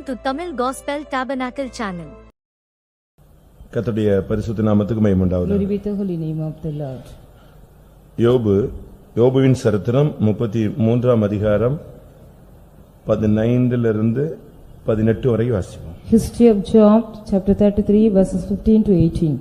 to Tamil Gospel Tabernacle channel. கர்த்தருடைய பரிசுத்த நாமத்துக்கு மகிமை உண்டாவதாக. Glory be to the holy name of the Lord. யோபுவின் சரித்திரம் 33ஆம் அதிகாரம் 15 18 வரை வாசிப்போம். History of Job, chapter 33, verses 15 to 18.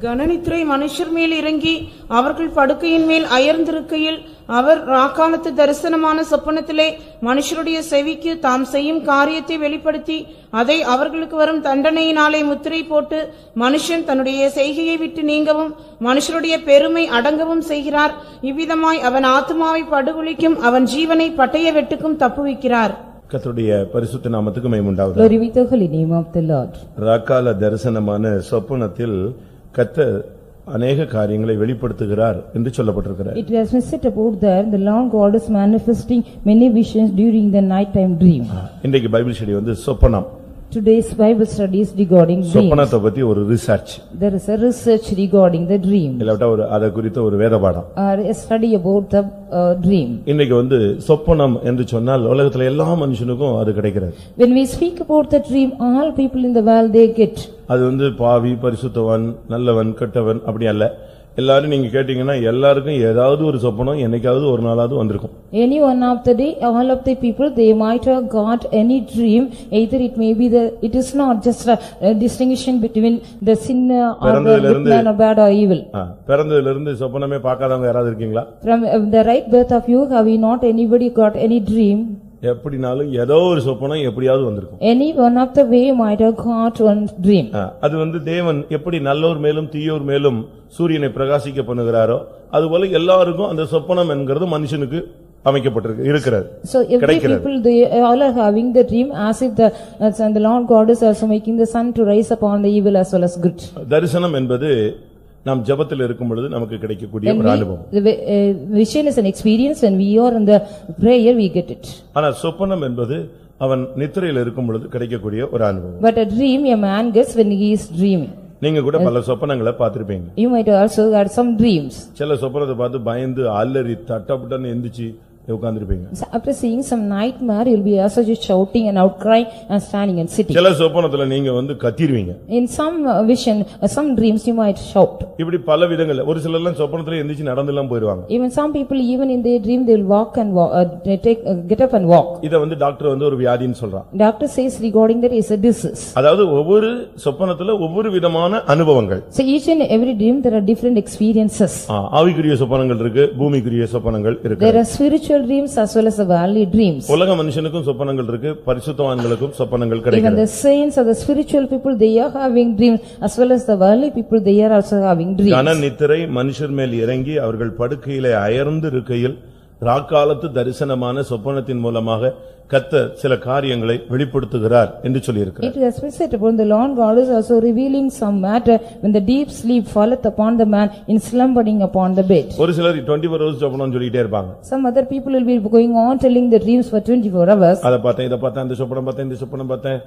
கனநித்திரை மனுஷர் மேல் இறங்கி அவர்கள் படுக்கையின் மேல் அயர்ந்திருக்கையில் அவர் ராக்காலத்து தரிசனமான சொப்பனத்திலே மனுஷருடைய செவிக்கு தாம் செய்யும் காரியத்தை வெளிப்படுத்தி அதை அவர்களுக்கு வரும் தண்டனையினாலே முத்திரை போட்டு மனுஷன் தன்னுடைய செய்கையை விட்டு நீங்கவும் மனுஷருடைய பெருமை அடங்கவும் செய்கிறார். இவ்விதமாய் அவன் ஆத்துமாவை படுகொலிக்கும் அவன் ஜீவனை பட்டய வெட்டுக்கும் தப்புவிக்கிறார். கர்த்தருடைய பரிசுத்த நாமத்துக்கு மகிமை உண்டாவதாக. Glory be to the holy name of the Lord. ராக்கால தரிசனமான சொப்பனத்தில் கர்த்தர் அநேக காரியங்களை வெளிப்படுத்துகிறார் என்று சொல்லப்பட்டிருக்கிறது. It has been said about that the Lord God is manifesting many visions during the nighttime dream. இன்றைக்கு பைபிள் ஸ்டடி சொப்பனம். Today's Bible study is regarding dreams. சொப்பனத்தை பத்தி ஒரு research. There is a research regarding the dream. இல்லட்டா அத குறித்த ஒரு வேத பாடம். Or a study about the dream. இன்னைக்கு சொப்பனம் என்று சொன்னால் உலகத்துல எல்லா மனுஷனுக்கும் அது கிடைக்கிறது. When we speak about the dream, all people in the world they get. அது பாவி, பரிசுத்தவன், நல்லவன், கெட்டவன் அப்படி அல்ல. எல்லாரும் நீங்க கேட்டீங்கன்னா எல்லாருக்கும் ஏதாவது ஒரு சொப்பனம் என்னைக்காவது ஒரு நாளாவது வந்திருக்கும். Any one of the day, all of the people they might have got any dream. Either it may be it is not just a distinction between the sinner or the good man or bad or evil. பிறந்ததிலிருந்து இருந்து சொப்பனமே பார்க்காதவங்க யாராவது இருக்கீங்களா? From the right birth of you, have you not anybody got any dream? எப்படினாலும் ஏதோ ஒரு சொப்பனம் எப்படியாவது வந்திருக்கும். Any one of the way might have got one dream. அது தேவன் எப்படி நல்லோர் மேலும் தீயோர் மேலும் சூரியனை பிரகாசிக்க பண்ணுகிறாரோ அதுபோல எல்லாருக்கும் அந்த சொப்பனம் என்கிறது மனுஷனுக்கு அமைக்கப்பட்டிருக்கு இருக்கிறது. So every people they all are having the dream as if the Lord God is also making the sun to rise upon the evil as well as good. தரிசனம் என்பது நாம் ஜெபத்தில் இருக்கும் பொழுது நமக்கு கிடைக்கக்கூடிய ஒரு அனுபவம். The vision is an experience when we are in the prayer we get it. ஆனா சொப்பனம் என்பது அவன் நித்திரையில் இருக்கும் பொழுது கிடைக்கக்கூடிய ஒரு அனுபவம். But a dream a man gets when he is dreaming. நீங்க கூட பல சொப்பனங்களை பார்த்திருப்பீங்க. You might also had some dreams. சில சொப்பனத்தை பார்த்து பயந்து அலறி தட்டப்பட்டன்னு எந்திரிச்சு உட்கார்ந்திருப்பீங்க. After seeing some nightmare you will be also just shouting and outcrying and standing and sitting. சில சொப்பனத்துல நீங்க கத்திடுவீங்க. In some vision some dreams you might shout. இப்படி பல விதங்கள்ல ஒரு சிலர் எல்லாம் சொப்பனத்துல எந்திரிச்சு நடந்துலாம் போயிடுவாங்க. Even some people even in their dream they will walk and get up and walk. இத டாக்டர் ஒரு வியாதின்னு சொல்றான். Doctor says regarding that is a disease. அதாவது ஒவ்வொரு சொப்பனத்துல ஒவ்வொரு விதமான அனுபவங்கள். So each and every dream there are different experiences. ஆவிக்குரிய சொப்பனங்கள் இருக்கு, பூமிக்குரிய சொப்பனங்கள் இருக்கு. There are spiritual dreams as well as the worldly dreams. உலக மனுஷனுக்கும் சொப்பனங்கள் இருக்கு, பரிசுத்தவான்களுக்கும் சொப்பனங்கள் கிடைக்கிறது. Even the saints or the spiritual people they are having dreams as well as the worldly people they are also having dreams. கனநித்திரை மனுஷர் மேல் இறங்கி அவர்கள் படுக்கையிலே அயர்ந்து இருக்கையில் ராக்காலத்து தரிசனமான சொப்பனத்தின் மூலமாக கர்த்தர் சில காரியங்களை வெளிப்படுத்துகிறார் என்று சொல்லியிருக்கிறார். It has been said upon the Lord God is also revealing some matter when the deep sleep falleth upon the man in slumbering upon the bed. ஒரு சிலர் 24 hours சொப்பனம் சொல்லிட்டே இருப்பாங்க. Some other people will be going on telling the dreams for 24 hours. அத பார்த்தேன், இத பார்த்தேன், அந்த சொப்பனம் பார்த்தேன், இந்த சொப்பனம் பார்த்தேன்.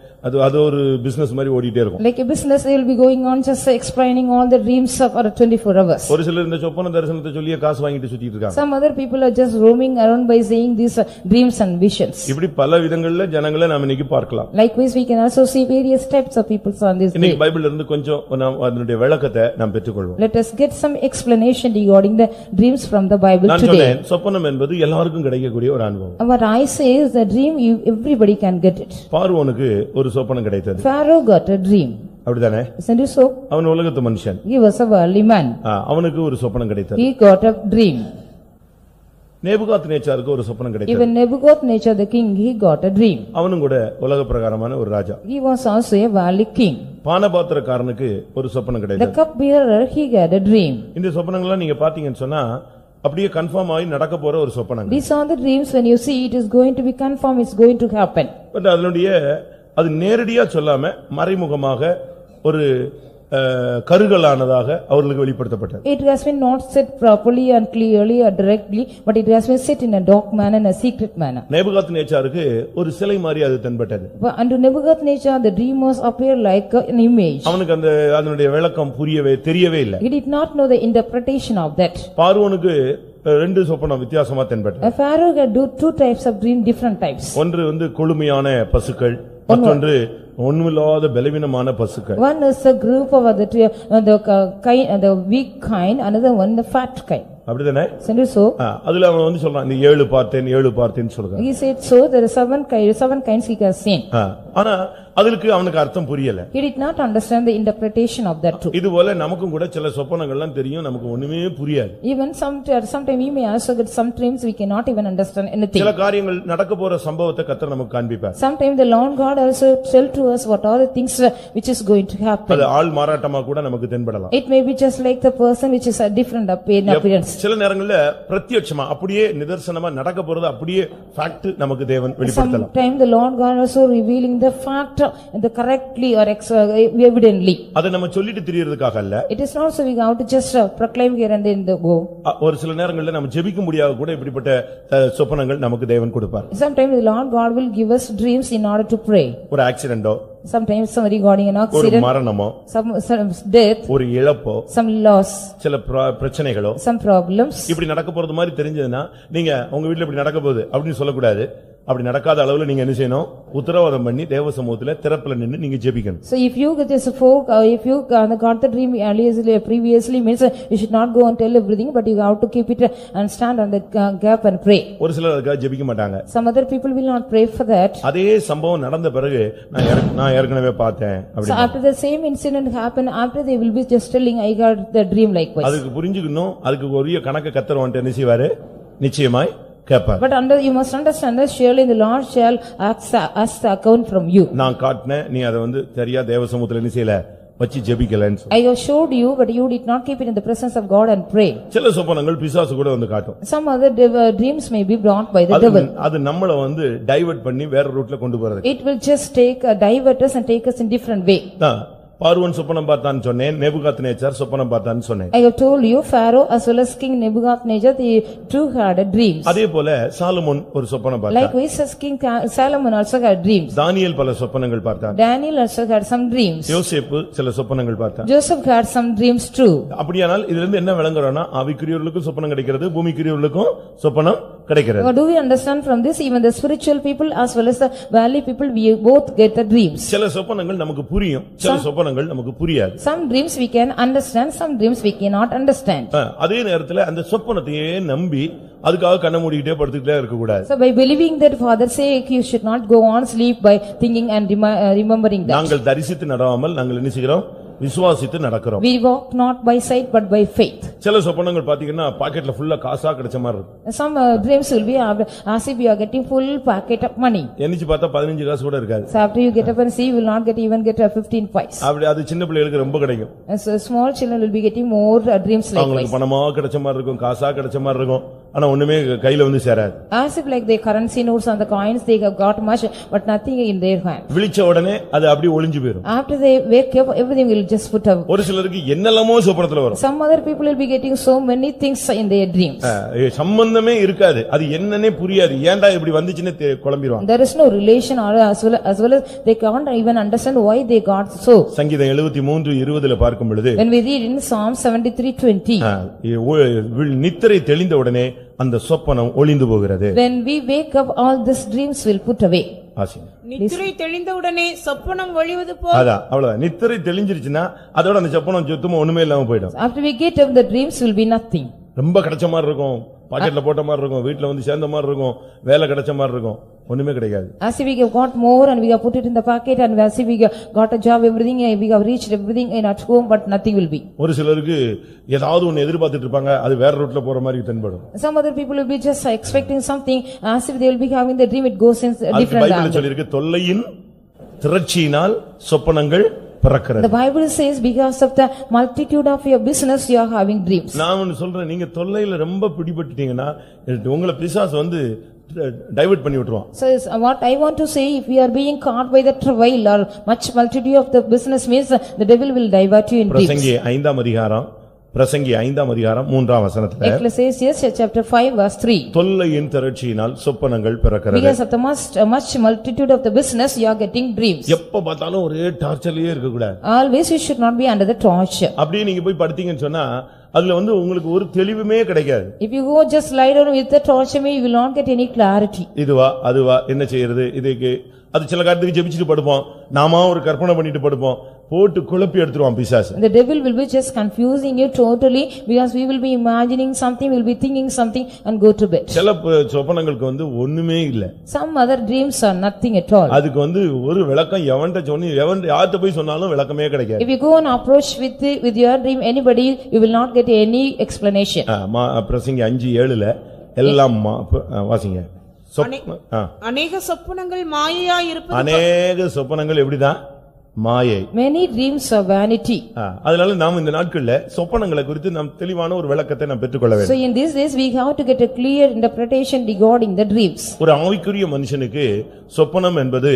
அது ஒரு பிசினஸ் மாதிரி ஓடிட்டே இருக்கும். Like a business they will be going on just explaining all the dreams for 24 hours. ஒரு சிலர் இந்த சொப்பன தரிசனத்தை சொல்லியே காசு வாங்கிட்டு சுத்திட்டு இருக்காங்க. Some other people are just roaming around by saying these dreams and visions. இப்படி பல விதங்கள்ல ஜனங்களை நாம இன்னைக்கு பார்க்கலாம். Likewise we can also see various types of people on this day. இன்னைக்கு பைபிள்ல இருந்து கொஞ்சம் அதனுடைய விளக்கத்தை நாம் பெற்றுக்கொள்வோம். Let us get some explanation regarding the dreams from the Bible நான் today. சொன்னேன் சொப்பனம் என்பது எல்லாருக்கும் கிடைக்கக்கூடிய ஒரு அனுபவம். What I say is the dream everybody can get it. பார்வோனுக்கு ஒரு சொப்பனம் கிடைத்தது. Pharaoh got a dream. அப்படிதானே? Isn't it so? அவன் உலகத்து மனுஷன். He was a worldly man. அவனுக்கு ஒரு சொப்பனம் கிடைத்தது. He got a dream. நேபுகாத்நேச்சாருக்கு ஒரு சொப்பனம் கிடைத்தது. Even Nebuchadnezzar the king he got a dream. அவனும் கூட உலக பிரகாரமான ஒரு ராஜா. He was also a worldly king. பானபாத்திரக்காரனுக்கு ஒரு சொப்பனம் கிடைத்தது. The cup bearer he got a dream. இந்த சொப்பனங்களை நீங்க பாத்தீங்கன்னு சொன்னா அப்படியே கன்ஃபார்ம் ஆகி நடக்க போற ஒரு சொப்பனம். These are the dreams when you see it is going to be confirmed, it's going to happen. But அது நேரடியா சொல்லாம மறைமுகமாக ஒரு கருகலானதாக அவர்களுக்கு வெளிப்படுத்தப்பட்டது. It has been not said properly and clearly or directly, but it has been said in a dark manner and a secret manner. நேபுகாத்நேச்சாருக்கு ஒரு சிலை மாதிரி அது தென்பட்டது. Unto Nebuchadnezzar the dream was appear like an image. அவனுக்கு அதனுடைய விளக்கம் தெரியவே இல்லை. He did not know the interpretation of that. பார்வோனுக்கு ரெண்டு சொப்பனம் வித்தியாசமா தென்பட்டது. A Pharaoh had two types of dream, different types. ஒன்று கொழுமையான பசுக்கள், மற்றொன்று ஒண்ணுமில்லாத பலவீனமான பசுக்கள். One is a group of the weak kind, another one the fat kind. அப்படிதானே? So அதுல அவன் வந்து சொல்றான் இந்த 7 பார்த்தேன்னு சொல்றான். he said so there are seven kinds he has seen. ஆனா அதுக்கு அவனுக்கு அர்த்தம் புரியல. He did not understand the interpretation of that too. இதுபோல நமக்கும் கூட சில சொப்பனங்கள்லாம் தெரியும், நமக்கு ஒண்ணுமே புரியாது. Even sometime we may also get some dreams we cannot even understand anything. சில காரியங்கள் நடக்க போற சம்பவத்தை கர்த்தர் நமக்கு காண்பிப்பார். Sometimes the Lord God also tell to us what are the things which is going to happen. அது ஆள் மாறாட்டமா கூட நமக்கு தென்படலாம். It may be just like the person which is a different appearance. சில நேரங்கள்ல பிரத்யட்சமா அப்படியே நிதர்சனமா நடக்க போறது அப்படியே ஃபேக்ட் நமக்கு தேவன் வெளிப்படுத்தலாம். Sometimes the Lord God also revealing the fact the correctly or evidently. அத நம்ம சொல்லிட்டு திரியறதுக்காக அல்ல. It is not so we have to just proclaim here and then go. ஒரு சில நேரங்கள்ல நம்ம ஜெபிக்க முடியாத கூட இப்படிப்பட்ட சொப்பனங்கள் நமக்கு தேவன் கொடுப்பார். Sometimes the Lord God will give us dreams in order to pray. ஒரு ஆக்சிடென்ட்டோ, sometimes somebody got in an accident, ஒரு மரணமோ, some death, ஒரு இழப்போ, some loss, சில பிரச்சனைகளோ, some problems. இப்படி நடக்க போறது மாதிரி தெரிஞ்சதுன்னா நீங்க உங்க வீட்ல இப்படி நடக்க போகுது அப்படின்னு சொல்லக்கூடாது. அப்படி நடக்காத அளவுல நீங்க என்ன செய்யணும்? உத்தரவாதம் பண்ணி தேவ சமூகத்துல திறப்புல நின்னு நீங்க ஜெபிக்கணும். So if you get this folk, if you got the dream previously means you should not go and tell everything, but you have to keep it and stand on the gap and pray. ஒரு சிலர் அதுக்காக ஜெபிக்க மாட்டாங்க. Some other people will not pray for that. அதே சம்பவம் நடந்த பிறகு நான் ஏற்கனவே பார்த்தேன் அப்படி. So after the same incident happened, after they will be just telling I got the dream likewise. அதுக்கு புரிஞ்சுக்கணும், அதுக்கு ஒரு கணக்கு கர்த்தர் வந்து என்ன செய்வாரு? நிச்சயமாய் கேட்பார். But you must understand that surely the Lord shall ask the account from you. நான் காட்னேன், நீ அதை வந்து சரியா தேவ சமூகத்துல என்ன செய்யல வச்சி ஜெபிக்கலன்னு சொல்லு. I showed you but you did not keep it in the presence of God and pray. சில சொப்பனங்கள் பிசாசு கூட வந்து காட்டும். Some other dreams may be brought by the devil. அது நம்மள வந்து டைவர்ட் பண்ணி வேற ரூட்ல கொண்டு போறது. It will just divert us and take us in different way. பார்வோன் சொப்பனம் பார்த்தான்னு சொன்னேன், நேபுகாத்நேச்சார் சொப்பனம் பார்த்தான்னு சொன்னேன். I have told you Pharaoh as well as King Nebuchadnezzar they too had dreams. அதே போல சாலமோன் ஒரு சொப்பனம் பார்த்தான். Likewise as King Solomon also had dreams. தானியேல் பல சொப்பனங்கள் பார்த்தான். Daniel also had some dreams. யோசேப்பு சில சொப்பனங்கள் பார்த்தான். Joseph had some dreams too. அப்படியானால் இதுல இருந்து என்ன விளங்குறோம்னா ஆவிக்குரியவர்களுக்கும் சொப்பனம் கிடைக்கிறது, பூமிக்குரியவர்களுக்கும் சொப்பனம் கிடைக்கிறது. Do we understand from this even the spiritual people as well as the valley people we both get the dreams. சில சொப்பனங்கள் நமக்கு புரியும், சில சொப்பனங்கள் நமக்கு புரியாது. Some dreams we can understand, some dreams we cannot understand. அதே நேரத்துல அந்த சொப்பனத்தையே நம்பி அதுக்காக கண்ண மூடிக்கிட்டே படுத்துக்கிட்டே இருக்க கூடாது. So by believing that father sake you should not go on sleep by thinking and remembering that. நாங்கள் தரிசித்து நடவாமல் நாங்கள் என்ன செய்கிறோம்? விசுவாசித்து நடக்கிறோம். We walk not by sight but by faith. சில சொப்பனங்கள் பாத்தீங்கன்னா பாக்கெட்ல ஃபுல்லா காசா கிடைச்ச மாதிரி இருக்கும். Some dreams will be as if you are getting full packet of money. என்னிச்சு பார்த்தா 15 காசு கூட இருக்காது. So after you get up and see you will not even get a 15 paise. அப்படி அது சின்ன பிள்ளைகளுக்கு ரொம்ப கிடைக்கும். So small children will be getting more dreams like அவங்களுக்கு பணமா கிடைச்ச மாதிரி இருக்கும், காசா கிடைச்ச மாதிரி இருக்கும், ஆனா ஒண்ணுமே கையில வந்து சேராது. As if like the currency notes and the coins they have got much but nothing in their hand. விழிச்ச உடனே அது அப்படியே ஒளிஞ்சு போயிடும். After they wake up everything will just put up. ஒரு சிலருக்கு என்னெல்லாமோ சொப்பனத்துல வரும். Some other people will be getting so many things in their dreams. சம்பந்தமே இருக்காது, அது என்னன்னே புரியாது, ஏன்டா இப்படி வந்துச்சுன்னு குழம்பிடுவாங்க. There is no relation or as well as they can't even understand why they got so. சங்கீதம் 73:20 பார்க்கும் பொழுது when we read in Psalm 73:20 நித்திரை தெளிந்த உடனே அந்த சொப்பனம் ஒளிந்து போகிறது. when we wake up all these dreams will put away. நித்திரை தெளிந்தவுடனே சொப்பனம் ஒளிவது போல். அதான் அவ்வளவுதான். நித்திரை தெளிஞ்சிருச்சுன்னா அதோட அந்த சொப்பனம் சுத்தமா ஒண்ணுமே இல்லாம போயிடும். After we get up the dreams will be nothing. ரொம்ப கிடைச்ச மாதிரி இருக்கும், பாக்கெட்ல போட்ட மாதிரி இருக்கும், வீட்ல வந்து சேர்ந்த மாதிரி இருக்கும், வேலை கிடைச்ச மாதிரி இருக்கும், ஒண்ணுமே கிடைக்காது. As if we have got more and we have put it in the pocket and as if we got a job everything we have reached everything in at home but nothing will be. ஒரு சிலருக்கு ஏதாவது ஒன்னு எதிர்பார்த்துட்டு இருப்பாங்க, அது வேற ரூட்ல போற மாதிரி தென்படும். Some other people will be just expecting something as if they will be having the dream it goes in different angle. பைபிள்ல சொல்லி இருக்கு தொல்லையின் திரட்சியினால் சொப்பனங்கள் பிறக்கிறது. The Bible says because of the multitude of your business you are having dreams. நான் ஒன்னு சொல்றேன், நீங்க தொல்லையில ரொம்ப பிடிபட்டுட்டீங்கன்னா உங்களை பிசாசு வந்து டைவர்ட் பண்ணி விட்டுருவான். So what I want to say, if we are being caught by the travail or much multitude of the business means the devil will divert you in dreams. பிரசங்கி 5ஆம் அதிகாரம் 3ஆம் வசனத்துல Ecclesiastes chapter 5 verse 3 தொல்லையின் திரட்சியினால் சொப்பனங்கள் பிறக்கிறது. Because of the much multitude of the business you are getting dreams. எப்ப பார்த்தாலும் ஒரே டார்ச்சர்லயே இருக்க கூடாது. Always you should not be under the torture. அப்படியே நீங்க போய் படுத்தீங்கன்னு சொன்னா அதுல வந்து உங்களுக்கு ஒரு தெளிவுமே கிடைக்காது. If you go just lie down with the torture me you will not get any clarity. இதுவா அதுவா என்ன செய்யறது, இதுக்கு அது சில காரியத்துக்கு ஜெபிச்சுட்டு படுப்போம், நாம ஒரு கற்பனை பண்ணிட்டு படுப்போம், போட்டு குழப்பி எடுத்துருவான் பிசாசு. The devil will be just confusing you totally because we will be imagining something, we will be thinking something and go to bed. சில சொப்பனங்களுக்கு ஒண்ணுமே இல்ல. Some other dreams are nothing at all. அதுக்கு ஒரு விளக்கம் எவன்ட்ட சொன்னி யார்ட்ட போய் சொன்னாலும் விளக்கமே கிடைக்காது. If you go and approach with your dream anybody, you will not get any explanation. பிரசங்கி 5:7 எல்லாம் வாசிங்க. அநேக சொப்பனங்கள் மாயையா இருப்பது. அநேக சொப்பனங்கள் எப்படிதான் மாயை. Many dreams are vanity. அதனால நாம் இந்த நாட்கள்ல சொப்பனங்களை குறித்து நாம் தெளிவான ஒரு விளக்கத்தை நாம் பெற்றுக்கொள்ள வேண்டும். So in these days we have to get a clear interpretation regarding the dreams. ஒரு ஆவிக்குரிய மனுஷனுக்கு சொப்பனம் என்பது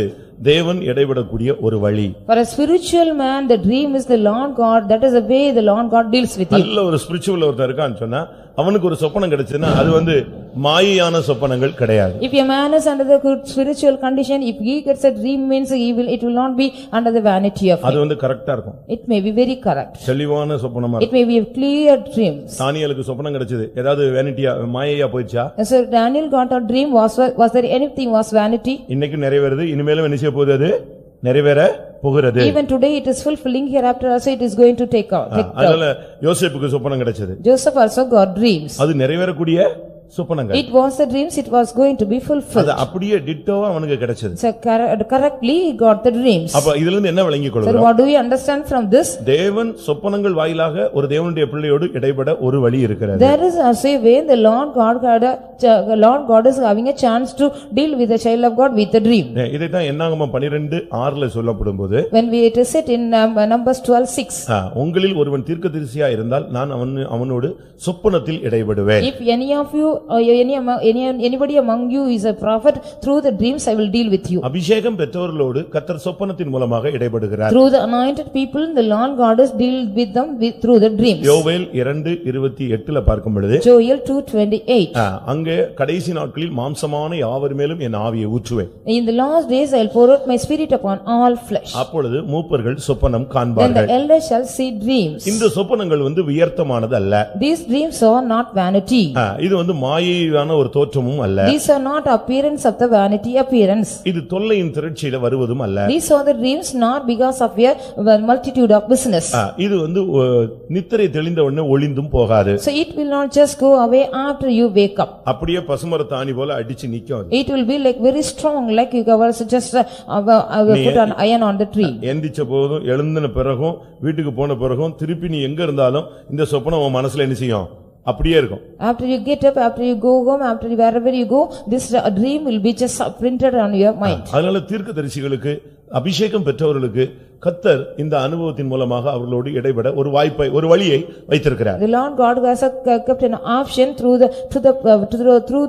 தேவன் இடைவிடக்கூடிய ஒரு வழி. For a spiritual man the dream is the Lord God, that is the way the Lord God deals with you. நல்ல ஒரு ஸ்பிரிச்சுவல் ஒருத்தர் இருக்கான்னு சொன்னா அவனுக்கு ஒரு சொப்பனம் கிடைச்சதுன்னா அது மாயையான சொப்பனங்கள் கிடையாது. If a man is under the good spiritual condition, if he gets a dream means it will not be under the vanity of it. அது கரெக்ட்டா இருக்கும். It may be very correct. தெளிவான சொப்பனமா. It may be a clear dream. தானியேலுக்கு சொப்பனம் கிடைச்சது ஏதாவது வேனிட்டியா மாயையா போயிச்சா? So Daniel got a dream, was there anything was vanity? இன்னைக்கு நிறைவேறுது, இனிமேலும் என்ன செய்ய போகுது? அது நிறைவேற போகிறது. Even today it is fulfilling, hereafter also it is going to take out. அதனால யோசேப்புக்கு சொப்பனம் கிடைச்சது. Joseph also got dreams. அது நிறைவேறக்கூடிய சொப்பனங்கள். It was the dreams, it was going to be fulfilled. அது அப்படியே டிட்டோவா அவனுக்கு கிடைச்சது. So correctly he got the dreams. அப்ப இதில இருந்து என்ன விளங்கிக் கொள்கிறோம்? So what do we understand from this? தேவன் சொப்பனங்கள் வாயிலாக ஒரு தேவனுடைய பிள்ளையோடு இடைபட ஒரு வழி இருக்கிறது. There is also a way the Lord God is having a chance to deal with the child of God with the dream. இதை தான் என்னாகமம் 12:6 சொல்லப்படும்போது when we it is said in Numbers 12:6, உங்களில் ஒருவன் தீர்க்கதரிசியா இருந்தால் நான் அவனோடு சொப்பனத்தில் இடைபடுவேன். If any of you or anybody among you is a prophet, through the dreams I will deal with you. அபிஷேகம் பெற்றவர்களோடு கர்த்தர் சொப்பனத்தின் மூலமாக இடைபடுகிறார். Through the anointed people the Lord God is deal with them through the dreams. யோவேல் 2:28 பார்க்கும் பொழுது Joel 2:28, அங்கே கடைசி நாட்களில் மாம்சமான யாவர் மேலும் என் ஆவியை ஊற்றுவேன். In the last days I will pour out my spirit upon all flesh. அப்பொழுது மூப்பர்கள் சொப்பனம் Then காண்பார்கள். the elders shall see dreams. இந்த சொப்பனங்கள் வியர்த்தமானது அல்ல. These dreams are not vanity. இது மாயையான ஒரு தோற்றமும் அல்ல. These are not appearance of the vanity appearance. இது தொல்லையின் திரட்சியில வருவதும் அல்ல. These are the dreams not because of a multitude of business. இது நித்திரை தெளிந்த உடனே ஒளிந்தும் போகாது. So it will not just go away after you wake up. அப்படியே பசுமரத்தாணி போல அடிச்சு நிக்கும். It will be like very strong, like you also just put an iron on the tree. எந்திச்ச போதும் எழுந்தின பிறகும் வீட்டுக்கு போன பிறகும் திருப்பி நீ எங்க இருந்தாலும் இந்த சொப்பனம் உன் மனசுல என்ன செய்யும்? அப்படியே இருக்கும். After you get up, after you go home, after wherever you go, this dream will be just printed on your mind. அதனால தீர்க்கதரிசிகளுக்கு அபிஷேகம் பெற்றவர்களுக்கு கர்த்தர் இந்த அனுபவத்தின் மூலமாக அவர்களோடு இடைபட ஒரு வாய்ப்பை ஒரு வழியை வைத்திருக்கிறார். The Lord God has kept an option through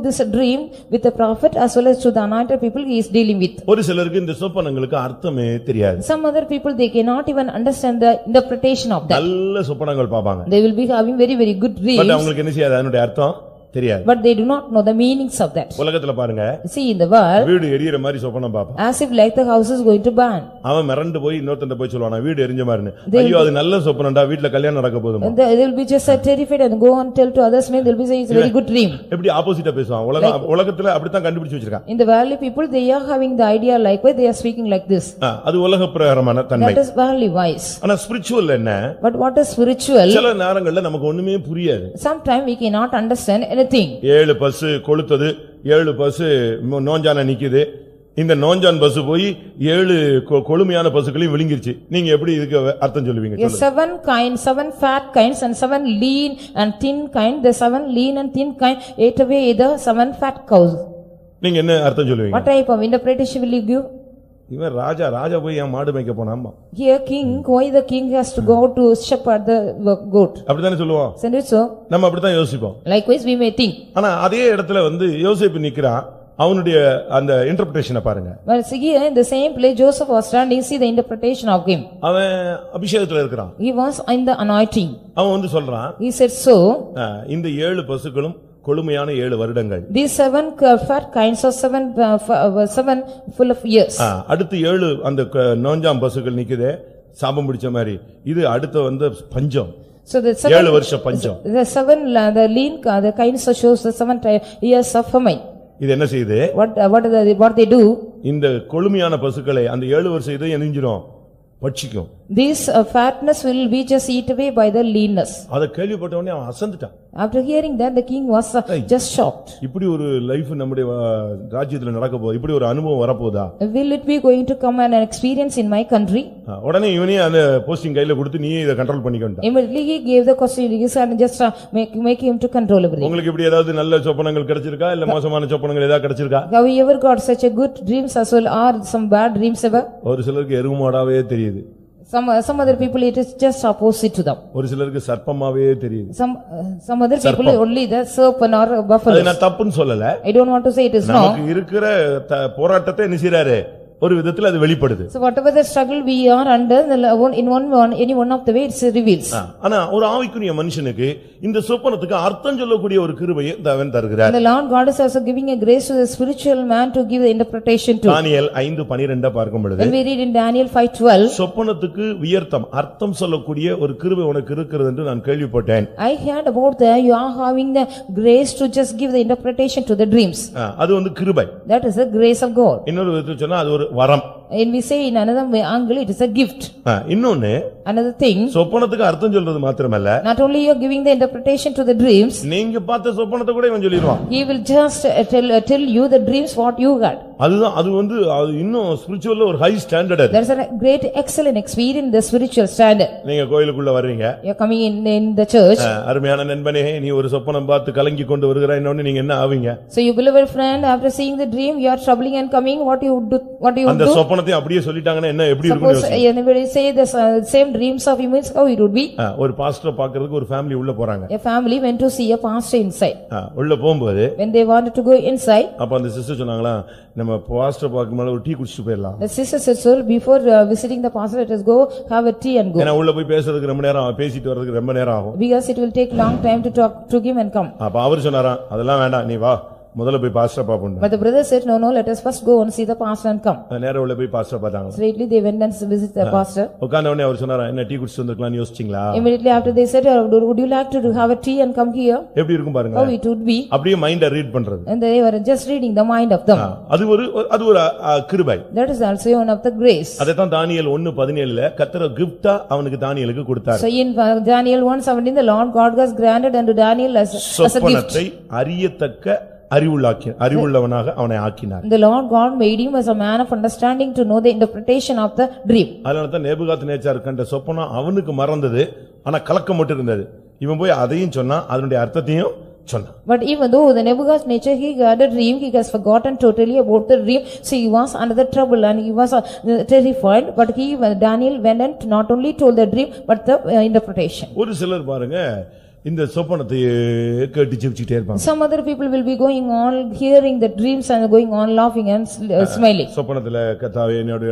this dream with the prophet as well as through the anointed people he is dealing with. ஒரு சிலருக்கு இந்த சொப்பனங்களுக்கு அர்த்தமே தெரியாது. Some other people they cannot even understand the interpretation of that. நல்ல சொப்பனங்கள் பாப்பாங்க. They will be having very good dreams. But அவங்களுக்கு என்ன செய்யாது அதனுடைய அர்த்தம் தெரியாது. But they do not know the meanings of that. உலகத்துல பாருங்க. See in the world. வீடு எரியற மாதிரி சொப்பனம் பாப்பான். As if like the house is going to burn. அவன் மிரண்டு போய் இன்னொருத்தன்ட்ட போய் சொல்வானா வீடு எரிஞ்ச மாதிரின்னு. ஐயோ அது நல்ல சொப்பனம்டா வீட்ல கல்யாணம் நடக்க போகுதுமா. They will be just terrified and go and tell to others men they will be saying it's a very good dream. எப்படி ஆப்போசிட்டா பேசுவான். உலகத்துல அப்படி தான் கண்டுபிடிச்சு வச்சிருக்கான். In the worldly people they are having the idea likewise they are speaking like this. அது உலக பிரகாரமான தன்மை. That is worldly wise. ஆனா ஸ்பிரிச்சுவல் என்ன? But what is spiritual? சில நேரங்கள்ல நமக்கு ஒண்ணுமே புரியாது. Sometimes we cannot understand anything. 7 bus கொளுத்தது 7 பஸ் நோஞ்சான நிக்குது. இந்த நோஞ்சான் பஸ் போய் 7 கொழுமையான பசுக்களையும் விழுங்கிருச்சு. நீங்க எப்படி இதுக்கு அர்த்தம் சொல்லுவீங்க? Yes, 7 fat kinds and 7 lean and thin kind. The 7 lean and thin kind ate away the 7 fat cows. நீங்க என்ன அர்த்தம் சொல்லுவீங்க? What type of interpretation will you give? இவன் ராஜா போய் ஏன் மாடு மேய்க்க போனாமா? Here king, why the king has to go to shepherd the goat? அப்படிதானே சொல்லுவோம். Isn't it so? நம்ம அப்படிதான் யோசிப்போம். Likewise we may think. ஆனா அதே இடத்துல யோசேப்பு நிக்கிறான். அவனுடைய அந்த இன்டர்பிரேஷனை பாருங்க. Well, see here in the same place Joseph was standing, see the interpretation of him. அவன் அபிஷேகத்துல இருக்கிறான். He was in the anointing. அவன் சொல்றான். He said so. இந்த 7 பசுக்களும் கொழுமையான 7 வருடங்கள். These 7 fat kinds of 7 full of years. அடுத்து 7 அந்த நோஞ்சாம் பசுக்கள் நிக்குதே சாபம் பிடிச்ச மாதிரி. இது அடுத்து பஞ்சம். So the 7 வருஷ பஞ்சம். The 7 the lean the kinds of shows the 7 years of famine. இது என்ன செய்யுது? What they do? இந்த கொழுமையான பசுக்களை அந்த 7 வருஷம் இதை எரிஞ்சிரும், பட்சிக்கும். This fatness will be just eat away by the leanness. அத கேள்விப்பட்ட உடனே அவன் அசந்துட்டான். After hearing that, the king was just shocked. இப்படி ஒரு லைஃப் நம்முடைய ராஜ்யத்துல நடக்க போகுது, இப்படி ஒரு அனுபவம் வரப்போகுதா? Will it be going to come an experience in my country? உடனே இவனே அந்த போஸ்டிங் கையில கொடுத்து நீ இத control பண்ணிக்கொண்டா. Immediately he gave the question and just make him to control everything. உங்களுக்கு இப்படி ஏதாவது நல்ல சொப்பனங்கள் கிடைச்சிருக்கா இல்ல மோசமான சொப்பனங்கள் ஏதாவது கிடைச்சிருக்கா? Have you ever got such a good dreams as well or some bad dreams ever? ஒரு சிலருக்கு எருமாடாவே தெரியுது. Some other people it is just opposite to them. ஒரு சிலருக்கு சர்ப்பமாவே தெரியுது. Some other people only the serpent or buffalo. அது நான் தப்புன்னு சொல்லல. I don't want to say it is wrong. நமக்கு இருக்கிற போராட்டத்தை என்ன செய்றாரு? ஒரு விதத்துல அது வெளிப்படுது. So whatever the struggle we are under, any one of the way it reveals. ஆனா ஒரு ஆவிக்குரிய மனுஷனுக்கு இந்த சொப்பனத்துக்கு அர்த்தம் சொல்லக்கூடிய ஒரு கிருபையை தேவன் தருகிறார். The Lord God is also giving a grace to the spiritual man to give the interpretation to. தானியேல் 5:12 பார்க்கும் பொழுது When we read in Daniel 5:12, சொப்பனத்துக்கு வியர்த்தம் அர்த்தம் சொல்லக்கூடிய ஒரு கிருபை உனக்கு இருக்கிறது என்று நான் கேள்விப்பட்டேன். I heard about you are having the grace to just give the interpretation to the dreams. அது வந்து கிருபை. That is the grace of God. இன்னொரு விதத்துல சொன்னா அது ஒரு வரம். And we say in another angle it is a gift. இன்னொன்னு Another thing, சொப்பனத்துக்கு அர்த்தம் சொல்றது மாத்திரமல்ல, not only you are giving the interpretation to the dreams, நீங்க பார்த்த சொப்பனத்தை கூட இவன் சொல்லிடுவான். he will just tell you the dreams what you got. அதுதான் அது வந்து அது இன்னும் ஸ்பிரிச்சுவல்ல ஒரு high standard. There is a great excellent experience in the spiritual standard. நீங்க கோயிலுக்குள்ள வர்றீங்க, You are coming in the church. அருமையான நண்பனே நீ ஒரு சொப்பனம் பார்த்து கலங்கி கொண்டு வருகிறாய், இன்னொன்னு நீங்க என்ன ஆவீங்க? So you beloved friend, after seeing the dream you are troubling and coming, what you would do? அந்த சொப்பனத்தை அப்படியே சொல்லிட்டாங்கன்னா என்ன எப்படி இருக்கும்? Suppose anybody say the same dreams of him, how it would be? ஒரு பாஸ்டர் பார்க்கிறதுக்கு ஒரு ஃபேமிலி உள்ள போறாங்க. A family went to see a pastor inside. உள்ள போகும்போது When they wanted to go inside, அப்ப அந்த சிஸ்டர் சொன்னாங்களா, நம்ம பாஸ்டர் பார்க்கும்போது ஒரு டீ குடிச்சிட்டு போயிடலாம். the sister said, "Sir, before visiting the pastor, let us go have a tea and go." ஏன்னா உள்ள போய் பேசுறதுக்கு ரொம்ப நேரம் பேசிட்டு வர்றதுக்கு ரொம்ப நேரம் ஆகும். Because it will take long time to talk to him and come. அப்ப அவர் சொன்னாரா, அதெல்லாம் வேண்டாம், நீ வா முதல்ல போய் பாஸ்டர் பாப்போம். But the brother said, "No, let us first go and see the pastor and come." நேரா உள்ள போய் பாஸ்டர் பார்த்தாங்க. Straightly they went and visit the pastor. உட்கார்ந்த உடனே அவர் சொன்னாரா, என்ன டீ குடிச்சிட்டு வந்திருக்கலாம்னு யோசிச்சீங்களா? Immediately after they said, "Would you like to have a tea and come here?" எப்படி இருக்கும் பாருங்க. How it would be. அப்படியே மைண்ட ரீட் பண்றது. And they were just reading the mind of them. அது ஒரு கிருபை. That is also one of the grace. அதைத்தான் தானியேல் 1:17 கர்த்தர் கிஃப்டா அவனுக்கு தானியேலுக்கு கொடுத்தார். So in Daniel 1:17 the Lord God was granted unto Daniel as a gift. சொப்பனத்தை அறியத்தக்க அறிவுள்ளவனாக அவனை ஆக்கினார். The Lord God made him as a man of understanding to know the interpretation of the dream. அதனால தான் நேபுகாத்நேச்சார் கண்ட சொப்பனம் அவனுக்கு மறந்தது, ஆனா கலக்கம் மட்டும் இருந்தது. இவன் போய் அதையும் சொன்னா அதனுடைய அர்த்தத்தையும் சொன்னான். But even though the Nebuchadnezzar he had a dream, he has forgotten totally about the dream. So he was under the trouble and he was terrified. But Daniel went and not only told the dream but the interpretation. ஒரு சிலர் பாருங்க இந்த சொப்பனத்தை கேட்டு ஜெபிச்சிட்டே இருப்பாங்க. Some other people will be going on hearing the dreams and going on laughing and smiling. சொப்பனத்துல கர்த்தாவே என்னோடு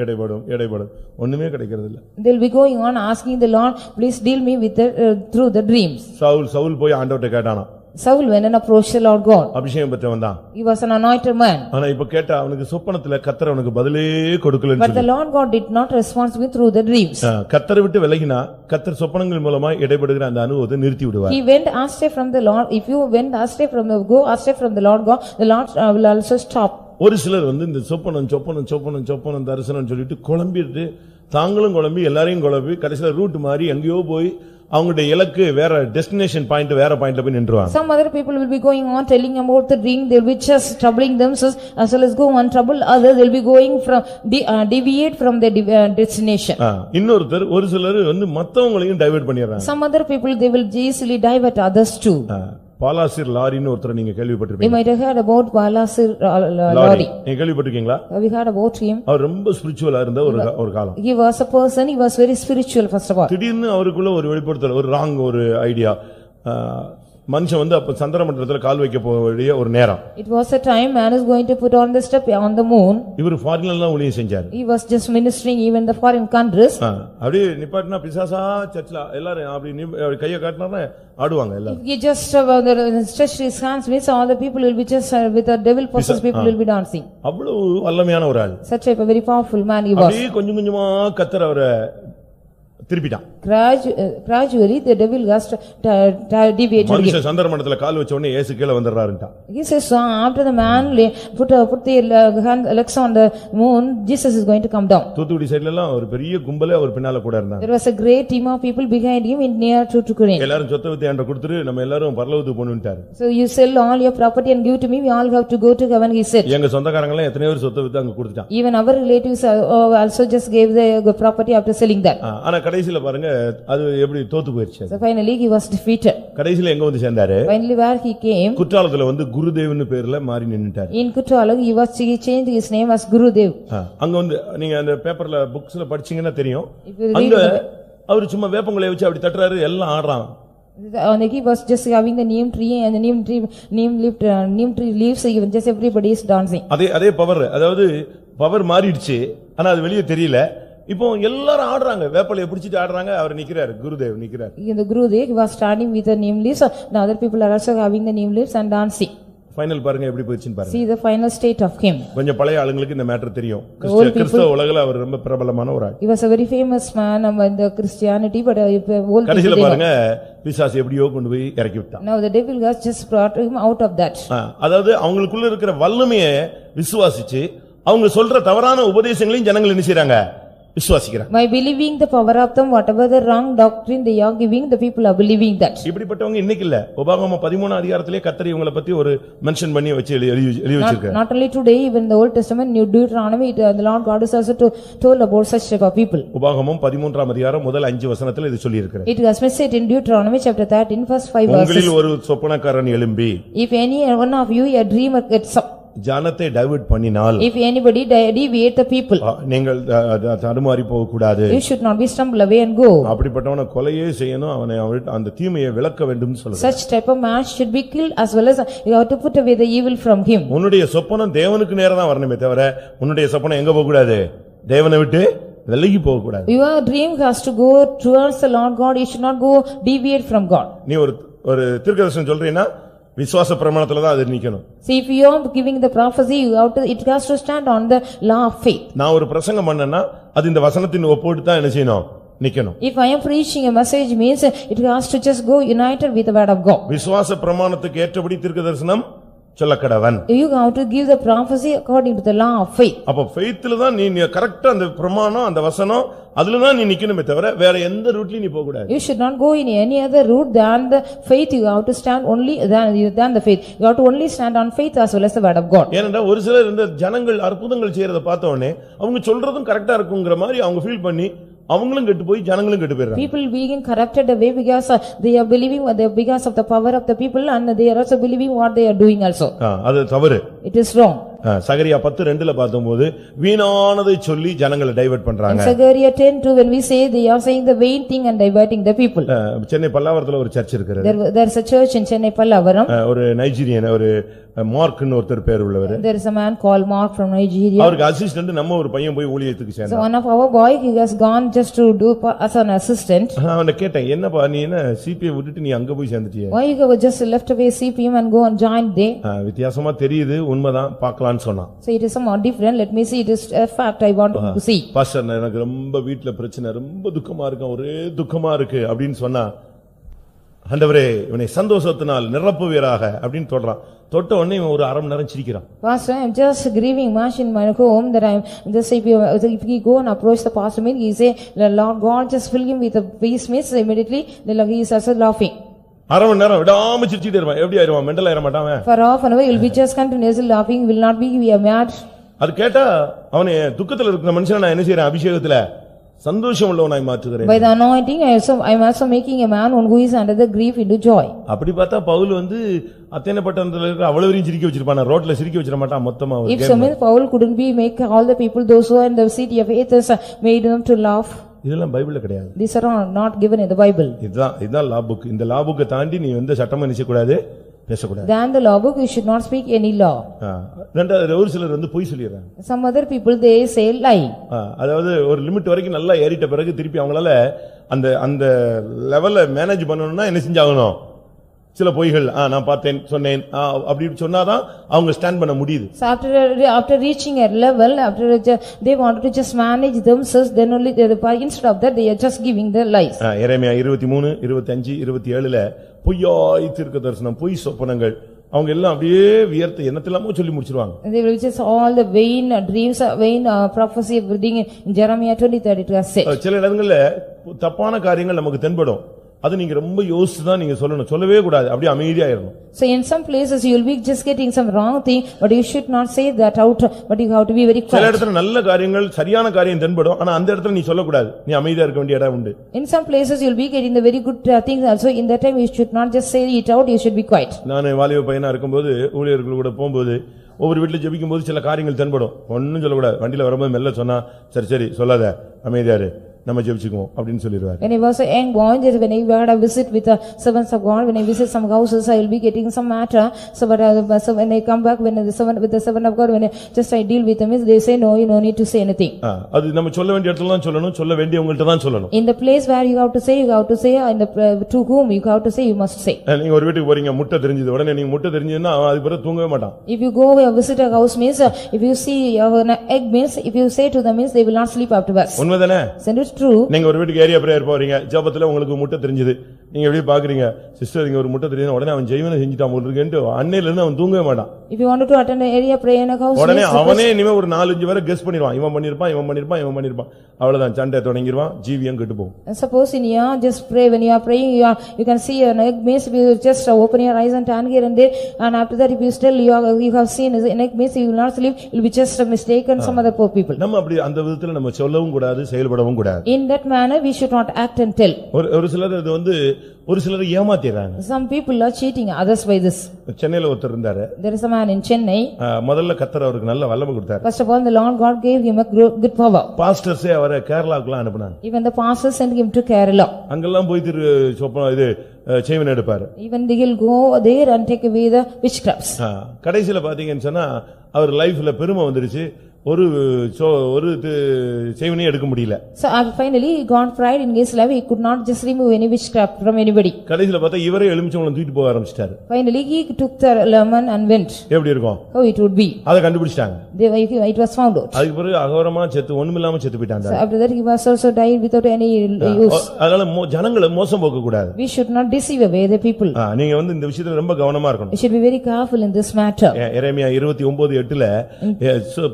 இடைபடும் ஒண்ணுமே கிடைக்கிறது இல்ல. They will be going on asking the Lord, please deal me with through the dreams. Saul போய் ஆண்டவர்ட்ட கேட்டானா. Saul went and approached the Lord God. அபிஷேகம் பெற்றவன் தான். He was an anointed man. ஆனா இப்ப கேட்டா அவனுக்கு சொப்பனத்துல கர்த்தர் அவனுக்கு பதிலே கொடுக்கலன்னு But the Lord God did not respond to him through the dreams. கர்த்தரை விட்டு விலகினா கர்த்தர் சொப்பனங்கள் மூலமா இடைபடுகிற அந்த அனுபவத்தை நிறுத்தி விடுவார். He went astray from the Lord. If you went astray from the Lord God, the Lord will also stop. ஒரு சிலர் இந்த சொப்பனம் தரிசனம் சொல்லிட்டு குழம்பிட்டு தாங்களும் குழம்பி எல்லாரையும் குழம்பி கடைசில ரூட் மாறி எங்கேயோ போய் அவங்களுடைய இலக்கு வேற டெஸ்டினேஷன் பாயிண்ட் வேற பாயிண்ட்ல போய் நின்றுவாங்க. Some other people will be going on telling about the dream, they will be just troubling themselves as well as go on trouble others. They will be going from deviate from their destination. இன்னொருத்தர் ஒரு சிலர் மத்தவங்களையும் divert பண்ணிடுறாங்க. Some other people they will easily divert others too. பாலாசிர் லாரின்னு ஒருத்தர் நீங்க கேள்விப்பட்டிருப்பீங்க. You might have heard about Balasir Lari. நீங்க கேள்விப்பட்டிருக்கீங்களா? We heard about him. அவர் ரொம்ப ஸ்பிரிச்சுவலா இருந்த ஒரு காலம். He was a person, he was very spiritual first of all. திடீர்னு அவருக்குள்ள ஒரு வெளிப்படுத்தல், ஒரு ராங் ஒரு ஐடியா. மனுஷன் அப்ப சந்திரமண்டலத்துல கால் வைக்க போகிற ஒரு நேரம். It was a time man is going to put on the step on the moon. இவர் ஃபாரின்ல எல்லாம் ஊழியம் செஞ்சார். He was just ministering even the foreign countries. அப்படியே நிப்பாட்டினா பிசாசா சர்ச்ல எல்லாரும் அப்படி கையை காட்டினா ஆடுவாங்க எல்லாரும். He just stretched his hands, means all the people will be just with the devil possessed people will be dancing. அவ்வளவு வல்லமையான ஒரு ஆள். Such a very powerful man he was. அப்படியே கொஞ்சம் கொஞ்சமா கர்த்தர் அவரை திருப்பிட்டான். gradually the devil has deviated him. மனுஷன் சந்திரமண்டலத்துல கால் வச்ச உடனே இயேசு கீழ வந்துறாருடா. He says, so after the man put the legs on the moon, Jesus is going to come down. Thoothukudi சைடுல எல்லாம் ஒரு பெரிய கும்பலே அவர் பின்னால கூட இருந்தாங்க. There was a great team of people behind him in near to Tukurin. எல்லாரும் சொத்தை with என்கிட்ட கொடுத்துட்டு நம்ம எல்லாரும் பரலோகத்துக்கு போணும்ட்டாரு. So you sell all your property and give to me, we all have to go to heaven, he said. எங்க சொந்தக்காரங்க எல்லாம் எத்தனை பேர் சொத்தை வித்து அங்க கொடுத்துட்டான். Even our relatives also just gave the property after selling that. ஆனா கடைசில பாருங்க அது எப்படி தோத்து போயிடுச்சு. So finally he was defeated. கடைசில எங்க வந்து சேர்ந்தாரு? Finally where he came, குற்றாலத்துல வந்து குருதேவ்னு பேர்ல மாறி நின்னுட்டாரு. in Kutralam he changed his name as Gurudev. அங்க வந்து நீங்க அந்த பேப்பர்ல புக்ஸ்ல படிச்சீங்கன்னா தெரியும். If you read அங்க அவர் சும்மா வேப்பங்குலைய வச்சு அப்படி தட்டறாரு எல்லாம் ஆடுறாங்க. he was just having the neem tree and the neem tree leaves, even just everybody is dancing. அதே பவர், அதாவது பவர் மாறிடுச்சு ஆனா அது வெளியே தெரியல. இப்போ எல்லாரும் ஆடுறாங்க, வேப்பலைய பிடிச்சிட்டு ஆடுறாங்க, அவர் நிக்கிறாரு, குருதேவ் நிக்கிறாரு. The Gurudev was standing with the neem leaves, now other people are also having the neem leaves and dancing. Final பாருங்க எப்படி போயிடுச்சுன்னு பாருங்க. See the final state of him. கொஞ்சம் பழைய ஆளுங்களுக்கு இந்த மேட்டர் தெரியும். கிறிஸ்தவ உலகத்துல அவர் ரொம்ப பிரபலமான ஒரு ஆள். He was a very famous man in the Christianity, but old கடைசில பாருங்க பிசாசு எப்படியோ கொண்டு போய் இறக்கி விட்டான். Now the devil has just brought him out of that. அதாவது அவங்களுக்குள்ள இருக்கிற வல்லமையை விசுவாசிச்சு அவங்க சொல்ற தவறான உபதேசங்களையும் ஜனங்கள் என்ன செய்றாங்க? விசுவாசிக்கிறாங்க. By believing the power of them, whatever the wrong doctrine they are giving, the people are believing that. இப்படிப்பட்டவங்க இன்னைக்கு இல்ல, உபாகமம் 13 அதிகாரத்திலே கர்த்தர் இவங்களை பத்தி ஒரு மென்ஷன் பண்ணி வச்சு எழுதி வச்சிருக்காரு. Not only today, even the Old Testament, New Deuteronomy, the Lord God is also told about such type of people. உபாகமம் 13 அதிகாரம் முதல் 5 வசனத்துல இது சொல்லி இருக்கிறார். It has been said in Deuteronomy chapter 13 verse 5 verses. உங்களில் ஒரு சொப்பனக்காரன் எழும்பி, if any one of you a dreamer gets up, ஜனத்தை டைவர்ட் பண்ணினால், if anybody deviate the people, நீங்கள் தடுமாறி போக கூடாது, you should not be stumble away and go. அப்படிப்பட்டவனை கொலையே செய்யணும், அவனை அந்த தீமையை விலக்க வேண்டும் சொல்லுங்க. Such type of man should be killed, as well as you have to put away the evil from him. உன்னுடைய சொப்பனம் தேவனுக்கு நேரா தான் வரணுமே தவிர உன்னுடைய சொப்பனம் எங்க போக கூடாது? தேவனை விட்டு விலகி போக கூடாது. Your dream has to go towards the Lord God, you should not go deviate from God. நீ ஒரு தீர்க்கதரிசனம் சொல்றீன்னா விசுவாச பிரமாணத்துல தான் அது நிக்கணும். See, if you are giving the prophecy, you have to, it has to stand on the law of faith. நான் ஒரு பிரசங்கம் பண்ணேன்னா அது இந்த வசனத்தின் ஒப்போடு தான் என்ன செய்யணும்? நிக்கணும். If I am preaching a message, means it has to just go united with the word of God. விசுவாச பிரமாணத்துக்கு ஏற்றபடி தீர்க்கதரிசனம் சொல்லக்கடவன். You have to give the prophecy according to the law of faith. அப்ப faithல தான் நீ கரெக்ட்டா அந்த பிரமாணம் அந்த வசனம் அதுல தான் நீ நிக்கணுமே தவிர வேற எந்த ரூட்லயும் நீ போக கூடாது. You should not go in any other route than the faith. You have to stand only than the faith. You have to only stand on faith as well as the word of God. ஏனென்றால் ஒரு சிலர் இந்த ஜனங்கள் அற்புதங்கள் செய்யறத பார்த்த உடனே அவங்க சொல்றதும் கரெக்ட்டா இருக்குங்கிற மாதிரி அவங்க ஃபீல் பண்ணி அவங்களும் கெட்டு போய் ஜனங்களும் கெட்டு போயிடுறாங்க. People being corrupted away because they are believing because of the power of the people, and they are also believing what they are doing also. அது தவறு. It is wrong. சகரியா 10:2 பார்த்தம்போது வீணானதை சொல்லி ஜனங்களை டைவர்ட் பண்றாங்க. Sagaria 10:2 when we say they are saying the vain thing and diverting the people. Chennai பல்லாவரத்துல ஒரு search இருக்குது. There is a church in Chennai Pallavaram. ஒரு Nigerian ஒரு மார்க்னு ஒருத்தர் பேர் உள்ளவர். There is a man called Mark from Nigeria. அவருக்கு assistant நம்ம ஒரு பையன் போய் ஊழியத்துக்கு சேர்ந்தான். So one of our boy, he has gone just to do as an assistant. அவனை கேட்டேன், என்னப்பா நீ என்ன சிபிஐ விட்டுட்டு நீ அங்க போய் சேர்ந்துட்டியே? Why you have just left away CPM and go and join there? வித்தியாசமா தெரியுது, உண்மைதான், பார்க்கலாம்னு சொன்னான். So it is somewhat different, let me see, it is a fact I want to see. Pastor எனக்கு ரொம்ப வீட்ல பிரச்சனை, ரொம்ப துக்கமா இருக்கு, ஒரே துக்கமா இருக்கு அப்படினு சொன்னா, ஆண்டவரே இவனை சந்தோஷத்தினால் நிரப்புவீராக அப்படினு சொல்றான். தொட்ட உடனே இவன் ஒரு அரை மணி நேரம் சிரிக்கிறான். Pastor, I am just grieving much in my home that I am just if he go and approach the pastor, he say, Lord God just fill him with a peace, means immediately he is also laughing. அரை மணி நேரம் விடாம சிரிச்சிட்டே இருப்பான். எப்படி ஆயிடுவான்? Mental ஆயிர மாட்டான். For half an hour he will be just continuously laughing, will not be mad. அது கேட்டா அவனே துக்கத்துல இருக்கிற மனுஷனை நான் என்ன செய்றேன்? அபிஷேகத்துல சந்தோஷம் உள்ளவனாய் மாற்றுகிறேன். By the anointing I am also making a man who is under the grief into joy. அப்படி பார்த்தா பவுல் வந்து அத்தேனை பட்டணத்துல இருக்கிற அவ்வளவுரையும் சிரிக்க வச்சிருப்பான். ரோட்ல சிரிக்க வச்சிர மாட்டான் மொத்தமா. If so means Paul couldn't be make all the people, those who are in the city of Athens, made them to laugh. இதெல்லாம் பைபிள்ல கிடையாது. These are not given in the Bible. இதுதான் லா புக். இந்த லா புக்கை தாண்டி நீ வந்து சட்டமா நினைச்ச கூடாது, பேசக்கூடாது. Than the law book you should not speak any law. ரெண்டாவது ஒரு சிலர் வந்து பொய் சொல்லிடுறாங்க. Some other people they say lie. அதாவது ஒரு லிமிட் வரைக்கும் நல்லா ஏறிட்ட பிறகு திருப்பி அவங்களால அந்த அந்த லெவல்ல மேனேஜ் பண்ணனும்னா என்ன செஞ்சாகணும்? சில பொய்கள் நான் பார்த்தேன் சொன்னேன் அப்படி சொன்னாதான் அவங்க ஸ்டாண்ட் பண்ண முடியுது. So after reaching a level, they wanted to just manage themselves, then only instead of that they are just giving the lies. எரேமியா 23, 25, 27ல பொய்யாய் தீர்க்க தரிசனம், பொய் சொப்பனங்கள், அவங்க எல்லாம் அப்படியே வியர்த்து என்னத்தெல்லாமோ சொல்லி முடிச்சிருவாங்க. They will just all the vain dreams, vain prophecy, everything in Jeremiah 20:30 it was said. சில இடங்கள்ல தப்பான காரியங்கள் நமக்கு தென்படும், அது நீங்க ரொம்ப யோசிச்சு தான் நீங்க சொல்லணும், சொல்லவே கூடாது, அப்படியே அமைதியா இருக்கணும். So in some places you will be just getting some wrong thing, but you should not say that out, but you have to be very சில quiet. இடத்துல நல்ல காரியங்கள் சரியான காரியம் தென்படும், ஆனா அந்த இடத்துல நீ சொல்லக்கூடாது, நீ அமைதியா இருக்க வேண்டிய இடம் உண்டு. In some places you will be getting the very good things also, in that time you should not just say it out, you should be quiet. நான் வாலிப பையனா இருக்கும்போது ஊழியர்கள் கூட போகும்போது ஒவ்வொரு வீட்டுல ஜெபிக்கும் போது சில காரியங்கள் தென்படும், ஒன்னும் சொல்லக்கூடாது, வண்டியில வரும்போது மெல்ல சொன்னா சரி சரி சொல்லாத அமைதியா இரு நம்ம ஜெபிச்சுக்குவோம் அப்படின்னு சொல்லிடுவார். When I was a young boy, when I had a visit with the servants of God, when I visit some houses, I will be getting some matter. So when I come back, when the servant of God, when I deal with them, they say no, you no need to say anything. அது நம்ம சொல்ல வேண்டிய இடத்துல தான் சொல்லணும், சொல்ல வேண்டியவங்கள்ட்ட தான் சொல்லணும். In the place where you have to say, and to whom you have to say, you must say. நீங்க ஒரு வீட்டுக்கு போறீங்க, முட்டை தெரிஞ்சது உடனே நீங்க முட்டை தெரிஞ்சதுன்னா அது பிறகு தூங்கவே மாட்டான். If you go visit a house means, if you see an egg means, if you say to them means, they will not sleep afterwards. உண்மைதானே? Isn't it true? நீங்க ஒரு வீட்டுக்கு ஏரியா பிரேயர் போறீங்க, ஜெபத்துல உங்களுக்கு முட்டை தெரிஞ்சது, நீங்க எப்படி பாக்குறீங்க, சிஸ்டர் இங்க ஒரு முட்டை தெரிஞ்சது, உடனே அவன் ஜெய்வனை செஞ்சுட்டான் போல இருக்குன்னு அன்னையில இருந்து அவன் தூங்கவே மாட்டான். If you wanted to attend an area prayer in a house, உடனே அவனே இனிமே ஒரு 4-5 பேரை கெஸ் பண்ணிடுவான், இவன் பண்ணிருப்பான், இவன் பண்ணிருப்பான், இவன் பண்ணிருப்பான், அவ்வளவுதான் சண்டை தொடங்கிடுவான், ஜீவியம் கெட்டு போகும். Suppose in your just pray, when you are praying, you can see an egg means, if you just open your eyes and turn here and there, and after that if you still you have seen an egg means, you will not sleep, you will be just mistaken some other poor people. நம்ம அப்படி அந்த விதத்துல நம்ம சொல்லவும் கூடாது, செயல்படவும் கூடாது. In that manner we should not act and tell. ஒரு சிலர் இது வந்து ஒரு சிலர் ஏமாத்திறாங்க. Some people are cheating others by this. சென்னையில ஒருத்தர் இருந்தாரு. There is a man in Chennai. முதல்ல கர்த்தர் அவருக்கு நல்ல வல்லமை கொடுத்தார். First of all, the Lord God gave him a good power. பாஸ்டர்ஸே அவரை கேரளாக்குலாம் அனுப்புனாங்க. Even the pastor sent him to Kerala. அங்கெல்லாம் போய் இது செய்வன எடுப்பாரு. Even they will go there and take away the witchcrafts. கடைசில பாத்தீங்கன்னு சொன்னா அவர் லைஃப்ல பெருமை வந்துருச்சு, ஒரு செய்வனே எடுக்க முடியல. So finally he got pride in his life, he could not just remove any witchcraft from anybody. கடைசில பார்த்தா இவரே எலுமிச்சம்பழம் தூக்கிட்டு போக ஆரம்பிச்சிட்டாரு. Finally he took the lemon and went. எப்படி இருக்கும்? How it would be? அத கண்டுபிடிச்சிட்டாங்க. It was found out. அதுக்கு பிறகு அகோரமா செத்து ஒண்ணுமில்லாம செத்து போயிட்டாங்க. So after that he was also died without any use. அதனால ஜனங்களை மோசம் போக்க கூடாது. We should not deceive away the people. நீங்க வந்து இந்த விஷயத்துல ரொம்ப கவனமா இருக்கணும். You should be very careful in this matter. எரேமியா 29:8ல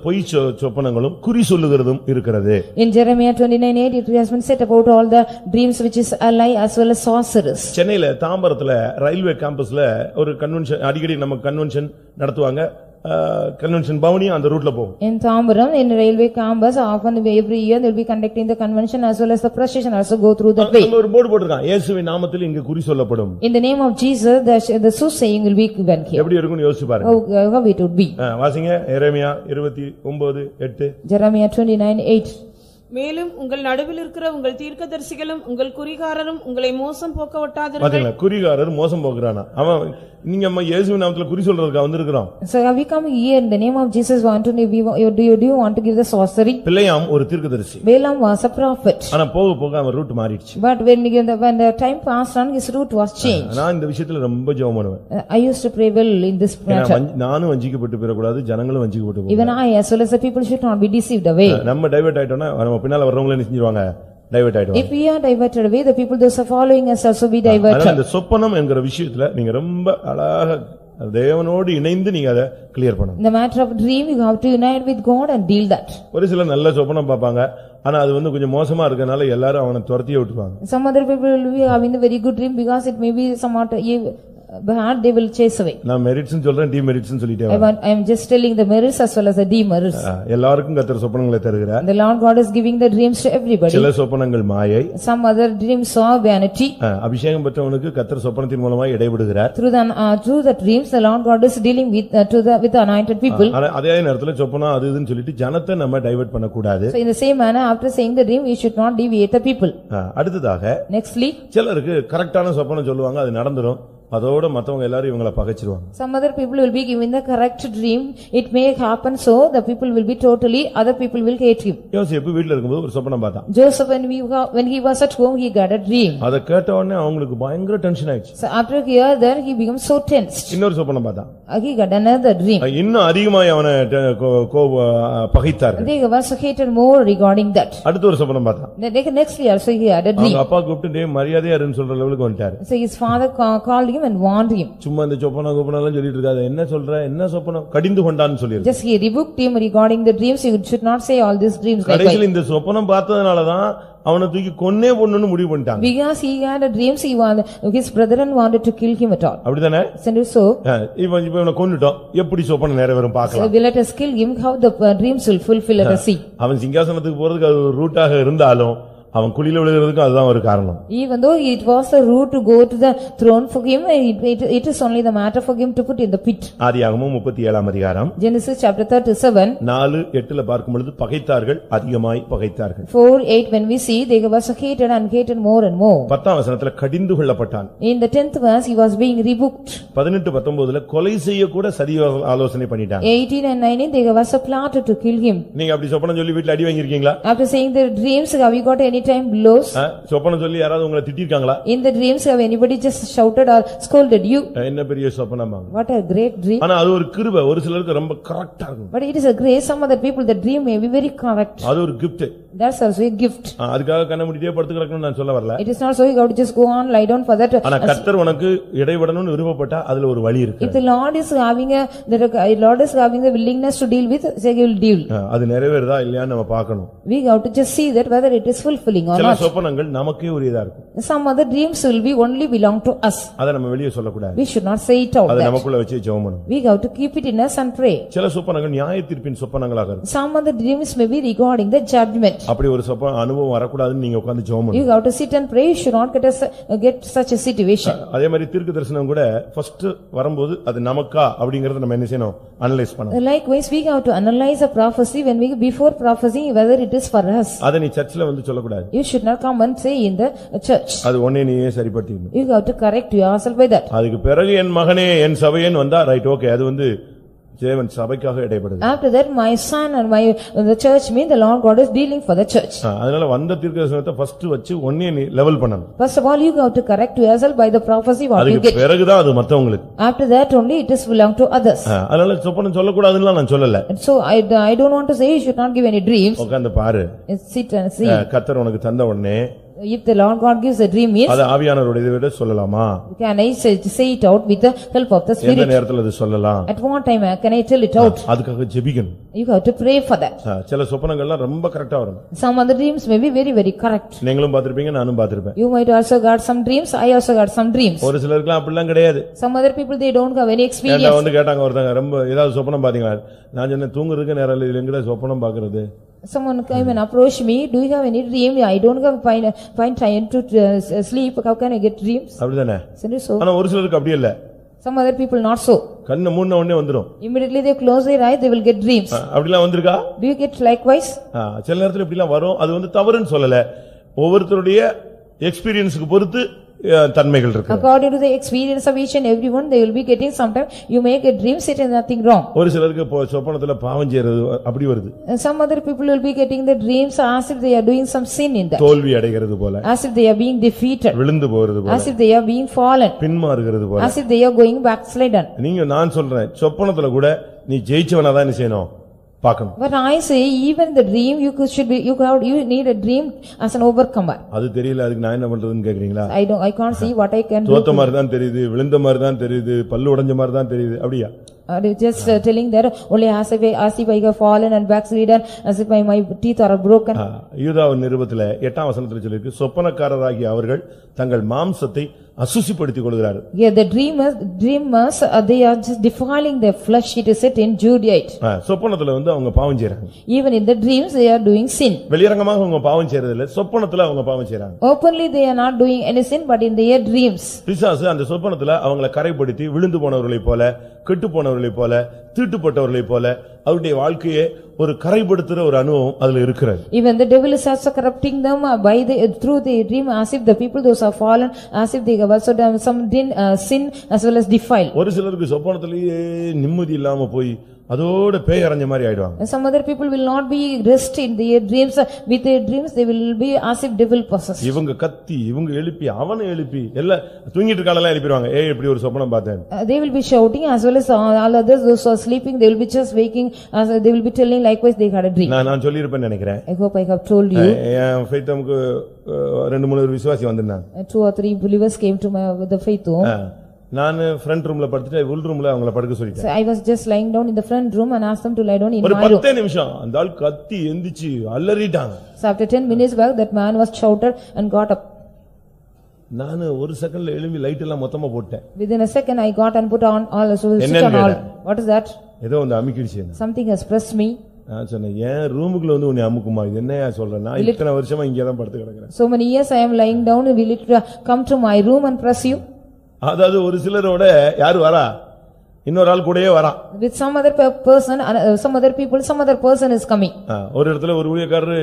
பொய் சொப்பனங்களும் குறி சொல்லுகிறதும் இருக்கிறது. In Jeremiah 29:8 it has been said about all the dreams which is a lie as well as sorcerers. சென்னையில தாம்பரத்துல ரயில்வே கேம்பஸ்ல ஒரு கன்வென்ஷன், அடிக்கடி நம்ம கன்வென்ஷன் நடத்துவாங்க. கன்வென்ஷன் பவனி அந்த ரூட்ல போகும். In Tambaram, in railway campus, often every year they will be conducting the convention as well as the procession also go through that way. ஒரு போர்டு போட்டுருக்கான், இயேசுவின் நாமத்தில் இங்க குறி சொல்லப்படும். In the name of Jesus, the soothsaying will be given here. எப்படி இருக்கும்னு யோசிச்சு பாருங்க. How it would be. வாசிங்க எரேமியா 29:8. Jeremiah 29:8. மேலும் உங்கள் நடுவில் இருக்கிற உங்கள் தீர்க்கதரிசிகளும் உங்கள் குறிகாரரும் உங்களை மோசம் போக்க விட்டாதீர்கள். பாத்தீங்களா, குறிகாரர் மோசம் போக்குறானா அவன். நீங்க நம்ம இயேசுவின் நாமத்துல குறி சொல்றதுக்கு வந்திருக்கிறோம். So have we come here in the name of Jesus, want to do you want to give the sorcery? பிள்ளையாம் ஒரு தீர்க்கதரிசி. Balaam was a prophet. ஆனா போக போக அவன் ரூட் மாறிடுச்சு. But when the time passed on, his route was changed. நான் இந்த விஷயத்துல ரொம்ப ஜெபம் பண்ணுவேன். I used to pray well in this matter. நானும் வஞ்சிக்கப்பட்டு போக கூடாது, ஜனங்களும் வஞ்சிக்கப்பட்டு போக கூடாது. Even I as well as the people should not be deceived away. நம்ம டைவர்ட் ஆயிட்டோம்னா நம்ம பின்னால வர்றவங்க என்ன செஞ்சிருவாங்க? டைவர்ட் ஆயிடுவாங்க. If we are diverted away, the people those are following us also be diverted. அந்த சொப்பனம் என்கிற விஷயத்துல நீங்க ரொம்ப அழகா தேவனோடு இணைந்து நீங்க அதை கிளியர் பண்ணணும். The matter of dream, you have to unite with God and deal that. ஒரு சில நல்ல சொப்பனம் பாப்பாங்க, ஆனா அது வந்து கொஞ்சம் மோசமா இருக்கனால எல்லாரும் அவனை துரத்தியே விட்டுருவாங்க. Some other people will be having the very good dream because it may be somewhat bad, they will chase away. நான் மெரிட்ஸ் சொல்றேன், டிமெரிட்ஸ் சொல்லிட்டேன். I am just telling the merits as well as the demerits. எல்லாருக்கும் கர்த்தர் சொப்பனங்களை தருகிறார். The Lord God is giving the dreams to everybody. சில சொப்பனங்கள் மாயை. Some other dreams are vanity. அபிஷேகம் பெற்றவனுக்கு கர்த்தர் சொப்பனத்தின் மூலமா இடைபடுகிறார். Through the dreams the Lord God is dealing with the anointed people. அதே நேரத்துல சொப்பனம் அது இதுன்னு சொல்லிட்டு ஜனத்தை நம்ம டைவர்ட் பண்ண கூடாது. So in the same manner, after saying the dream, we should not deviate the people. அடுத்ததாக Nextly, சிலருக்கு கரெக்டான சொப்பனம் சொல்லுவாங்க, அது நடந்துரும். அதோட மத்தவங்க எல்லாரும் இவங்கள பகைச்சிருவாங்க. Some other people will be given the correct dream. It may happen so the people will be totally, other people will hate him. யோசேப்பு வீட்ல இருக்கும்போது ஒரு சொப்பனம் பார்த்தான். Joseph when he was at home he got a dream. அத கேட்ட உடனே அவங்களுக்கு பயங்கர டென்ஷன் ஆயிடுச்சு. So after hear that he became so tensed. இன்னொரு சொப்பனம் பார்த்தான். He got another dream. இன்னும் அதிகமாக அவனை பகைத்தார்கள். They was hated more regarding that. அடுத்த ஒரு சொப்பனம் பார்த்தான். The next year also he had a dream. அவங்க அப்பா கூப்பிட்டு மரியாதையா இருன்னு சொல்ற லெவலுக்கு வந்துட்டாரு. So his father called him and warned him. சும்மா இந்த சொப்பனம் கோப்பனம்லாம் சொல்லிட்டு இருக்காத, என்ன சொல்ற, என்ன சொப்பனம், கடிந்து கொண்டான்னு சொல்லிருக்கு. Just he rebuked him regarding the dreams. You should not say all these dreams like கடைசில இந்த சொப்பனம் பார்த்ததனாலதான் அவனை தூக்கி கொன்னே போடணும்னு முடிவு பண்ணிட்டாங்க. Because he had a dreams, his brethren wanted to kill him at all. அப்படிதானே? So இவனை கொன்னுட்டோம், எப்படி சொப்பனம் நிறைவேறும் பார்க்கலாம். So let us kill him, how the dreams will fulfill, let us see. அவன் சிங்காசனத்துக்கு போறதுக்கு அது ஒரு ரூட்டாக இருந்தாலும் அவன் குழியில விழுகிறதுக்கு அதுதான் ஒரு காரணம். Even though it was a route to go to the throne for him, it is only the matter for him to put in the pit. ஆதியாகமம் 37ஆம் அதிகாரம் Genesis chapter 37 4:8 பார்க்கும் பொழுது பகைத்தார்கள், அதிகமாய் பகைத்தார்கள். 4:8 when we see they were hated and hated more and more. 10ஆம் வசனத்துல கடிந்து கொள்ளப்பட்டான். In the 10th verse he was being rebuked. 18-19ல கொலை செய்ய கூட சதி ஆலோசனை பண்ணிட்டாங்க. 18 and 19 they was plotted to kill him. நீங்க அப்படி சொப்பனம் சொல்லி வீட்ல அடி வாங்கிருக்கீங்களா? After saying the dreams, have you got any time blows? சொப்பனம் சொல்லி யாராவது உங்களை திட்டிருக்காங்களா? In the dreams have anybody just shouted or scolded you? என்ன பெரிய சொப்பனமா? What a great dream. ஆனா அது ஒரு கிருபை, ஒரு சிலருக்கு ரொம்ப கரெக்ட்டா இருக்கும். But it is a grace. Some other people the dream may be very correct. அது ஒரு gift. That's also a gift. அதுக்காக கண்ண மூடிட்டே படுத்து கிடக்கணும்னு நான் சொல்ல வரல. It is not so you have to just go on lie down for that. ஆனா கர்த்தர் உனக்கு இடைவிடணும்னு விருப்பப்பட்டா அதுல ஒரு வழி இருக்கு. If the Lord is having the willingness to deal with, say he will deal. அது நிறைவேறதா இல்லையான்னு நம்ம பார்க்கணும். We have to just see that whether it is fulfilling or சில not. சொப்பனங்கள் நமக்கே உரியதா இருக்கும். Some other dreams will be only belong to us. அத நம்ம வெளிய சொல்ல கூடாது. We should not say it out. அத நமக்குள்ள வச்சு ஜெபம் பண்ணணும். We have to keep it in us and pray. சில சொப்பனங்கள் நியாயத்தீர்ப்பின் சொப்பனங்களாக இருக்கும். Some other dreams may be regarding the judgment. அப்படி ஒரு அனுபவம் வரக்கூடாதுன்னு நீங்க உட்கார்ந்து ஜெபம் பண்ணணும். You have to sit and pray. You should not get such a situation. அதே மாதிரி தீர்க்க தரிசனம் கூட ஃபர்ஸ்ட் வரும்போது அது நமக்கா அப்படிங்கறத நம்ம என்ன செய்யணும், அனலைஸ் பண்ணணும். Likewise we have to analyze a prophecy when we before prophecy whether it is for us. அத நீ சர்ச்சில வந்து சொல்ல கூடாது. You should not come and say in the church. அது ஒண்ணே நீயே சரிப்படுத்திக்கணும். You have to correct yourself by that. அதுக்கு பிறகு என் மகனே என் சபையேன்னு வந்தா ரைட், ஓகே, அது வந்து தேவன் சபைக்காக இடைப்படுது. After that my son and the church mean the Lord God is dealing for the church. அதனால வந்த தீர்க்கதரிசனத்தை ஃபர்ஸ்ட் வச்சு ஒண்ணே நீ லெவல் பண்ணணும். First of all you have to correct yourself by the prophecy what you get. அதுக்கு பிறகு தான் அது மத்தவங்களுக்கு. After that only it is belong to others. அதனால சொப்பனம் சொல்ல கூடாதுன்னு நான் சொல்லல. So I don't want to say you should not give any dreams. உட்கார்ந்து பாரு. Sit and see. கர்த்தர் உனக்கு தந்த உடனே If the Lord God gives a dream means, அது ஆவியானவருடைய இதை சொல்லலாமா? Can I say it out with the help of the Spirit? எந்த நேரத்துல அது சொல்லலாம்? At what time can I tell it out? அதுக்காக ஜெபிக்கணும். You have to pray for that. சில சொப்பனங்கள்லாம் ரொம்ப கரெக்ட்டா வரும். Some other dreams may be very very correct. நீங்களும் பார்த்திருப்பீங்க, நானும் பார்த்திருப்பேன். You might also got some dreams. I also got some dreams. ஒரு சிலருக்குலாம் அப்படிலாம் கிடையாது. Some other people they don't have any experience. என்ன வந்து கேட்டாங்க ஒருத்தங்க, ரொம்ப ஏதாவது சொப்பனம் பாத்தீங்களா? நான் சொன்னேன் தூங்குறதுக்கு நேரம் இல்ல, எங்கடா சொப்பனம் பாக்குறது? Someone came and approached me, do you have any dream? I don't have find time to sleep, how can I get dreams? அப்படிதானே? So ஆனா ஒரு சிலருக்கு அப்படி இல்ல. some other people not so. கண்ணு மூடின உடனே வந்துரும். Immediately they close their eyes, they will get dreams. அப்படிலாம் வந்திருக்கா? Do you get likewise? சில நேரத்துல இப்படிலாம் வரும். அது வந்து தவறுன்னு சொல்லல, ஒவ்வொருத்தருடைய எக்ஸ்பீரியன்ஸ்க்கு பொறுத்து தன்மைகள் இருக்கு. According to the experience of each and everyone they will be getting. Sometimes you may get dreams, it is nothing wrong. ஒரு சிலருக்கு சொப்பனத்துல பாவம் செய்யறது அப்படி வருது. Some other people will be getting the dreams as if they are doing some sin in that. தோல்வி அடைகிறது போல, as if they are being defeated, விழுந்து போறது போல, as if they are being fallen, பின்மாறுகிறது போல, as if they are going backslidden. நீங்க நான் சொல்றேன், சொப்பனத்துல கூட நீ ஜெயிச்சவனா தான் என்ன செய்யணும், பார்க்கணும். But I say even the dream you need a dream as an overcomer. அது தெரியல, அதுக்கு நான் என்ன பண்றதுன்னு கேக்குறீங்களா? I can't see what I can do. தோத்த மாதிரி தான் தெரியுது, விழுந்த மாதிரி தான் தெரியுது, பல்லு உடைஞ்ச மாதிரி தான் தெரியுது, அப்படியா? Just telling that only as if I have fallen and backslidden, as if my teeth are broken. யூதாவின் நிருபத்திலே 8ஆம் வசனத்தில் சொல்லிருக்கு, சொப்பனக்காரராகிய அவர்கள் தங்கள் மாம்சத்தை அசுசிப்படுத்திக் கொள்கிறார்கள். Yeah, the dreamers they are just defiling their flesh, it is said in Judaite. சொப்பனத்துல வந்து அவங்க பாவம் செய்றாங்க. Even in the dreams they are doing sin. வெளியரங்கமாக அவங்க பாவம் செய்யறது இல்ல, சொப்பனத்துல அவங்க பாவம் செய்றாங்க. Openly they are not doing any sin, but in their dreams. பிசாசு அந்த சொப்பனத்துல அவங்களை கரைப்படுத்தி விழுந்து போனவர்களைப் போல, கெட்டு போனவர்களைப் போல, தீட்டுப்பட்டவர்களைப் போல அவருடைய வாழ்க்கையை ஒரு கரைப்படுத்துற ஒரு அனுபவம் அதுல இருக்கிறது. Even the devil is also corrupting them by the through the dream, as if the people those are fallen, as if they have also done some sin as well as defile. ஒரு சிலருக்கு சொப்பனத்திலேயே நிம்மதி இல்லாம போய் அதோட பேய் அறைஞ்ச மாதிரி ஆயிடுவாங்க. Some other people will not be rest in their dreams, with their dreams they will be as if devil possessed. இவங்க கத்தி இவங்க எழுப்பி அவனை எழுப்பி எல்லாம் தூங்கிட்டு இருக்கானெல்லாம் எழுப்பிடுவாங்க. இப்படி ஒரு சொப்பனம் பார்த்தேன். They will be shouting as well as all others those who are sleeping, they will be just waking, as they will be telling likewise they had a dream. நான் சொல்லியிருப்பேன்னு நினைக்கிறேன். I hope I have told you. என் ஃபெய்த்தமுக்கு 2-3 விசுவாசி வந்திருந்தாங்க. 2 or 3 believers came to my the faith home. நான் front ரூம்ல படுத்துட்டு உள் ரூம்ல அவங்கள படுக்க சொல்லிட்டேன். So I was just lying down in the front room and asked them to lie down in ஒரு my room. 10 நிமிஷம் அந்த ஆள் கத்தி எந்திச்சு அலறிட்டாங்க. So after 10 minutes back that man was shouted and got up. நான் ஒரு செகண்ட்ல எழும்பி லைட் எல்லாம் மொத்தமா போட்டேன். Within a second I got and put on all, so switch on all. What is that? ஏதோ வந்து அமுக்கிடுச்சு. Something has pressed me. நான் சொன்னேன் ஏன் ரூமுக்குள்ள வந்து உன்னை அமுக்குமா இது என்னையா சொல்ற நான் இத்தனை வருஷமா இங்கே தான் படுத்து கிடக்கிறேன். So many years I am lying down, will it come to my room and press you? அதாவது ஒரு சிலரோட யாரு வரா இன்னொரு ஆள் கூடயே வரா. With some other person, some other people, some other person is coming. ஒரு இடத்துல ஒரு ஊழியக்காரரு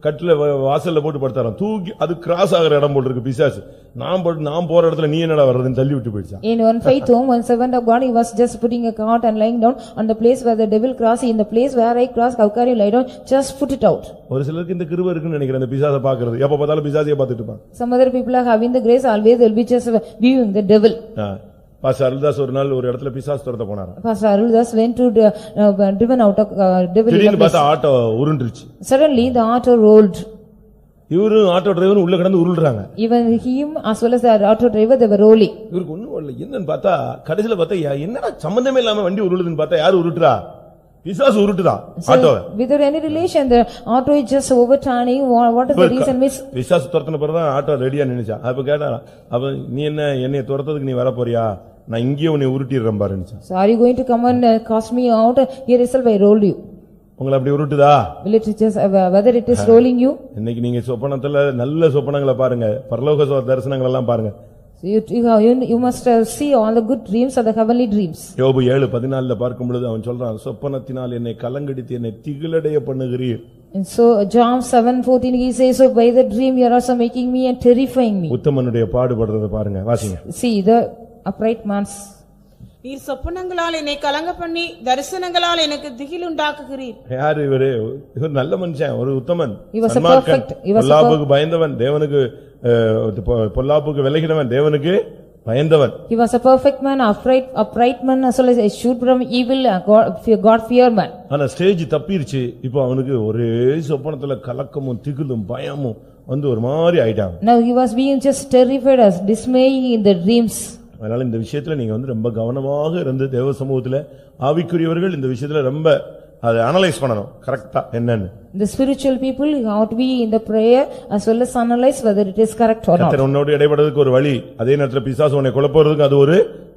கட்டில வாசல்ல போட்டு படுத்தாராம். தூக்கி அது கிராஸ் ஆகிற இடம் போல இருக்கு பிசாசு. நான் போற இடத்துல நீ என்னடா வர்றதுன்னு தள்ளி விட்டு போயிடுச்சான். In one faith home, one servant of God, he was just putting a cot and lying down on the place where the devil crossed. In the place where I crossed, how can you lie down? Just put it out. ஒரு சிலருக்கு இந்த கிருபை இருக்குன்னு நினைக்கிறேன் இந்த பிசாசை பாக்குறது. எப்ப பார்த்தாலும் பிசாசையே பார்த்துட்டு இருப்பாங்க. Some other people are having the grace, always they will be just viewing the devil. Pastor Aruldas ஒரு நாள் ஒரு இடத்துல பிசாசு துரத்த போனாராம். Pastor Aruldas went to driven out of devil. திடீர்னு பார்த்தா ஆட்டோ உருண்டுருச்சு. Suddenly the auto rolled. இவரு ஆட்டோ டிரைவர் உள்ள கிடந்து உருள்றாங்க. Even him as well as the auto driver, they were rolling. இவருக்கு ஒண்ணும் வரல. என்னன்னு பார்த்தா கடைசில பார்த்தா என்னடா சம்பந்தமே இல்லாம வண்டி உருளுதுன்னு பார்த்தா யாரு உருட்டுறா? பிசாசு உருட்டுதா ஆட்டோவை. Without any relation, the auto is just overturning. What is the reason? Miss? பிசாசு துரத்தின பிறகுதான் ஆட்டோ ரெடியா நின்னுச்சா. அப்ப கேட்டா அப்ப நீ என்ன என்னைய துரத்ததுக்கு நீ வர போறியா? நான் இங்கே உன்னை உருட்டிடுறேன் பாருன்னு. So are you going to come and cast me out? Here itself I rolled you. உங்களை அப்படி உருட்டுதா? Will it just whether it is rolling you? இன்னைக்கு நீங்க சொப்பனத்துல நல்ல சொப்பனங்களை பாருங்க. பரலோக தரிசனங்கள் எல்லாம் பாருங்க. So you must see all the good dreams or the heavenly dreams. யோபு 7:14 பார்க்கும் பொழுது அவன் சொல்றான் சொப்பனத்தினால் என்னை கலங்கடித்து என்னை திகிலடைய பண்ணுகிறீர். And so John 7:14 he says, so by the dream you are also making me and terrifying me. உத்தமனுடைய பாடுபடுறத பாருங்க வாசிங்க. See the upright man's. நீர் சொப்பனங்களால் என்னை கலங்க பண்ணி தரிசனங்களால் எனக்கு திகில் உண்டாக்குகிறீர். யார் இவரு? இவர் நல்ல மனுஷன், ஒரு உத்தமன், பொல்லாப்புக்கு பயந்தவன், தேவனுக்கு பொல்லாப்புக்கு விலகினவன், தேவனுக்கு பயந்தவன். He was a perfect man, upright man, as well as a shoot from evil, God fear man. ஆனா ஸ்டேஜ் தப்பிருச்சு. இப்போ அவனுக்கு ஒரே சொப்பனத்துல கலக்கமும் திகிலும் பயமும் வந்து ஒரு மாதிரி ஆயிட்டான். Now he was being just terrified as dismaying in the dreams. அதனால இந்த விஷயத்துல நீங்க வந்து ரொம்ப கவனமாக இருந்து தேவ சமூகத்துல ஆவிக்குரியவர்கள் இந்த விஷயத்துல ரொம்ப அதை அனலைஸ் பண்ணணும் கரெக்ட்டா என்னன்னு. The spiritual people have to be in the prayer as well as analyze whether it is correct or not. கர்த்தர் உன்னோடு இடைபடுறதுக்கு ஒரு வழி, அதே நேரத்துல பிசாசு உன்னை குழப்புறதுக்கு அது ஒரு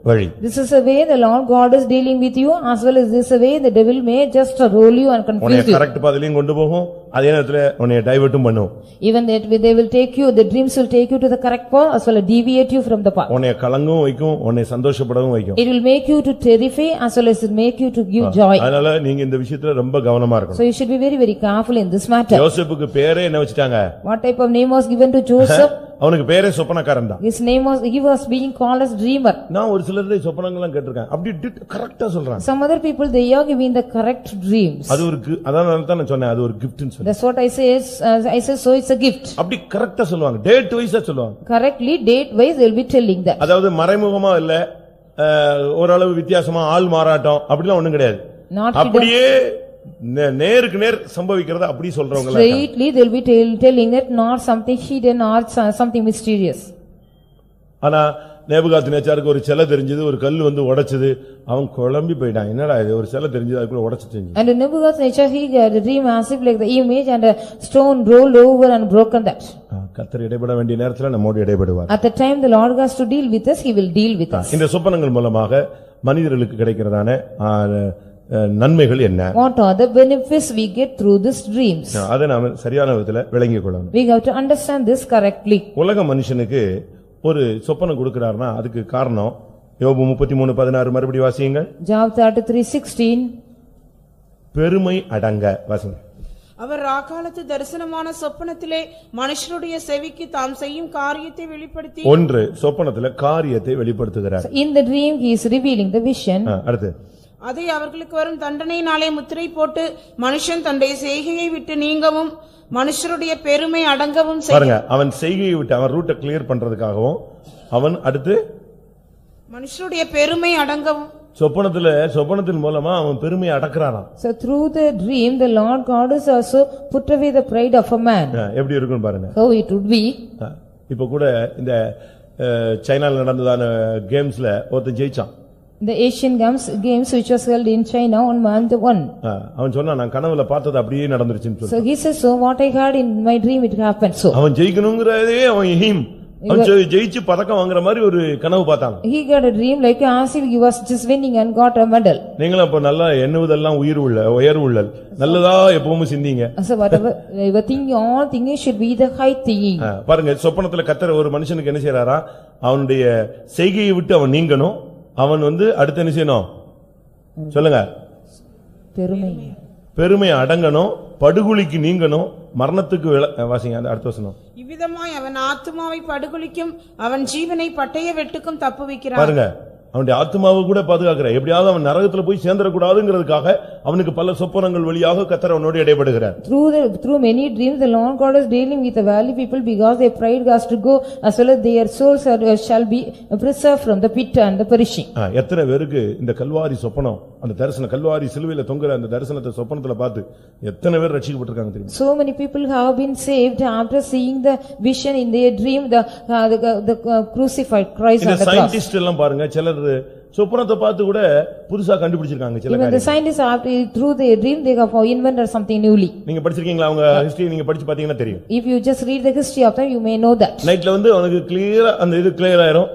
வழி. This is a way the Lord God is dealing with you, as well as this a way the devil may just roll you and confuse you. உன்னை கரெக்ட் பாதையிலும் கொண்டு போகும், அதே நேரத்துல உன்னை டைவர்ட்டும் பண்ணும். Even that they will take you, the dreams will take you to the correct path as well as deviate you from the path. உன்னை கலங்கவும் வைக்கும், உன்னை சந்தோஷப்படவும் வைக்கும். It will make you to terrify as well as it make you to give joy. அதனால நீங்க இந்த விஷயத்துல ரொம்ப கவனமா இருக்கணும். So you should be very very careful in this matter. யோசேப்புக்கு பேரே என்ன வச்சிட்டாங்க? What type of name was given to Joseph? அவனுக்கு பேரே சொப்பனக்காரன் தான். His name was, he was being called as dreamer. நான் ஒரு சிலருடைய சொப்பனங்கள்லாம் கேட்டிருக்கேன். அப்படி கரெக்ட்டா சொல்றாங்க. Some other people they are giving the correct dreams. அது ஒரு அதான் நான் சொன்னேன் அது ஒரு கிஃப்ட்னு சொன்னேன். That's what I say so it's a gift. அப்படி கரெக்ட்டா சொல்லுவாங்க. டேட் வைஸா சொல்லுவாங்க. Correctly date wise they will be telling that. அதாவது மறைமுகமா இல்ல ஓரளவு வித்தியாசமா ஆள் மாறாட்டம் அப்படிலாம் ஒண்ணும் கிடையாது. அப்படியே நேருக்கு நேர் சம்பவிக்கிறத அப்படி சொல்றவங்க straightly they will be telling that not something hidden or something mysterious. ஆனா நேபுகாத்நேச்சாருக்கு ஒரு சிலை தெரிஞ்சது, ஒரு கல் வந்து உடைச்சது, அவன் குழம்பி போயிட்டான். என்னடா இது ஒரு சிலை தெரிஞ்சது அதுக்குள்ள உடைச்சிட்டு. And Nebuchadnezzar he had a dream as if like the image and a stone rolled over and broken that. கர்த்தர் இடைபட வேண்டிய நேரத்துல நம்மோடு இடைபடுவார். At the time the Lord has to deal with us, he will deal with us. இந்த சொப்பனங்கள் மூலமாக மனிதர்களுக்கு கிடைக்கிறதான நன்மைகள் என்ன? What are the benefits we get through these dreams? அதை நாம சரியான விதத்துல விளங்கிக் கொள்ளணும். We have to understand this correctly. உலக மனுஷனுக்கு ஒரு சொப்பனம் கொடுக்கிறார்னா அதுக்கு காரணம் யோபு 33:16 மறுபடியும் வாசியுங்க. Job 33:16. பெருமை அடங்க. வாசிங்க. அவர் ராக்காலத்து தரிசனமான சொப்பனத்திலே மனுஷருடைய செவிக்கு தாம் செய்யும் காரியத்தை வெளிப்படுத்தி. ஒன்று, சொப்பனத்துல காரியத்தை வெளிப்படுத்துகிறார். In the dream he is revealing the vision. அடுத்து, அதை அவர்களுக்கு வரும் தண்டனையினாலே முத்திரை போட்டு மனுஷன் தன்னுடைய செய்கையை விட்டு நீங்கவும் மனுஷருடைய பெருமை அடங்கவும் பாருங்க, அவன் செய்கையை விட்டு அவன் ரூட்டை கிளியர் பண்றதுக்காகவும் அவன் அடுத்து மனுஷருடைய பெருமை அடங்கவும். சொப்பனத்தின் மூலமா அவன் பெருமையை அடக்குறானாம். So through the dream the Lord God is also put away the pride of a man. எப்படி இருக்குன்னு பாருங்க. How it would be. இப்ப கூட இந்த சைனால நடந்ததான கேம்ஸ்ல ஒருத்தன் ஜெயிச்சான். The Asian games which was held in China on month 1. அவன் சொன்னா நான் கனவுல பார்த்தது அப்படியே நடந்துருச்சுன்னு சொல்லி. So he says, so what I had in my dream it happened so. அவன் ஜெயிக்கணும்ங்கறதே அவன் ஜெயிச்சு பதக்கம் வாங்குற மாதிரி ஒரு கனவு பார்த்தான். He got a dream like as if he was just winning and got a medal. நீங்களும் அப்ப நல்லா எண்ணுவதெல்லாம் உயர்வு உள்ளல் நல்லதா எப்பவும் சிந்திங்க. So whatever you think, all things should be the high thinking. பாருங்க, சொப்பனத்துல கர்த்தர் ஒரு மனுஷனுக்கு என்ன செய்யறாரா, அவனுடைய செய்கையை விட்டு அவன் நீங்கணும். அவன் அடுத்து என்ன செய்யணும் சொல்லுங்க, பெருமை அடங்கணும், படுகுழிக்கு நீங்கணும், மரணத்துக்கு வாசிங்க அடுத்த வசனம். இவ்விதமாய் அவன் ஆத்துமாவை படுகுழிக்கும் அவன் ஜீவனை பட்டய வெட்டுக்கும் தப்புவிக்கிறான். பாருங்க, அவனுடைய ஆத்துமாவை கூட பாதுகாக்கிறார். எப்படியாவது அவன் நரகத்துல போய் சேர்ந்துடக்கூடாதுங்கிறதுக்காக அவனுக்கு பல சொப்பனங்கள் வழியாக கர்த்தர் அவனோடு இடைபடுகிறார். Through many dreams the Lord God is dealing with the valley people because their pride has to go as well as their souls shall be preserved from the pit and the perishing. எத்தனை பேருக்கு இந்த கல்வாரி சொப்பனம், அந்த தரிசன கல்வாரி சிலுவையில தொங்குற அந்த தரிசனத்தை சொப்பனத்துல பார்த்து எத்தனை பேர் ரட்சிக்கப்பட்டிருக்காங்க தெரியுமா? So many people have been saved after seeing the vision in their dream, the crucified Christ on the cross. இந்த சயின்டிஸ்ட் எல்லாம் பாருங்க, சிலர் சொப்பனத்தை பார்த்து கூட புதுசா கண்டுபிடிச்சிருக்காங்க சில காரியங்கள். Even the scientists after through their dream they have invented something newly. நீங்க படிச்சிருக்கீங்களா? அவங்க ஹிஸ்டரி நீங்க படிச்சு பாத்தீங்கன்னா தெரியும். If you just read the history of them you may know that. நைட்ல அவனுக்கு கிளியரா அந்த இது கிளியர் ஆயிரும்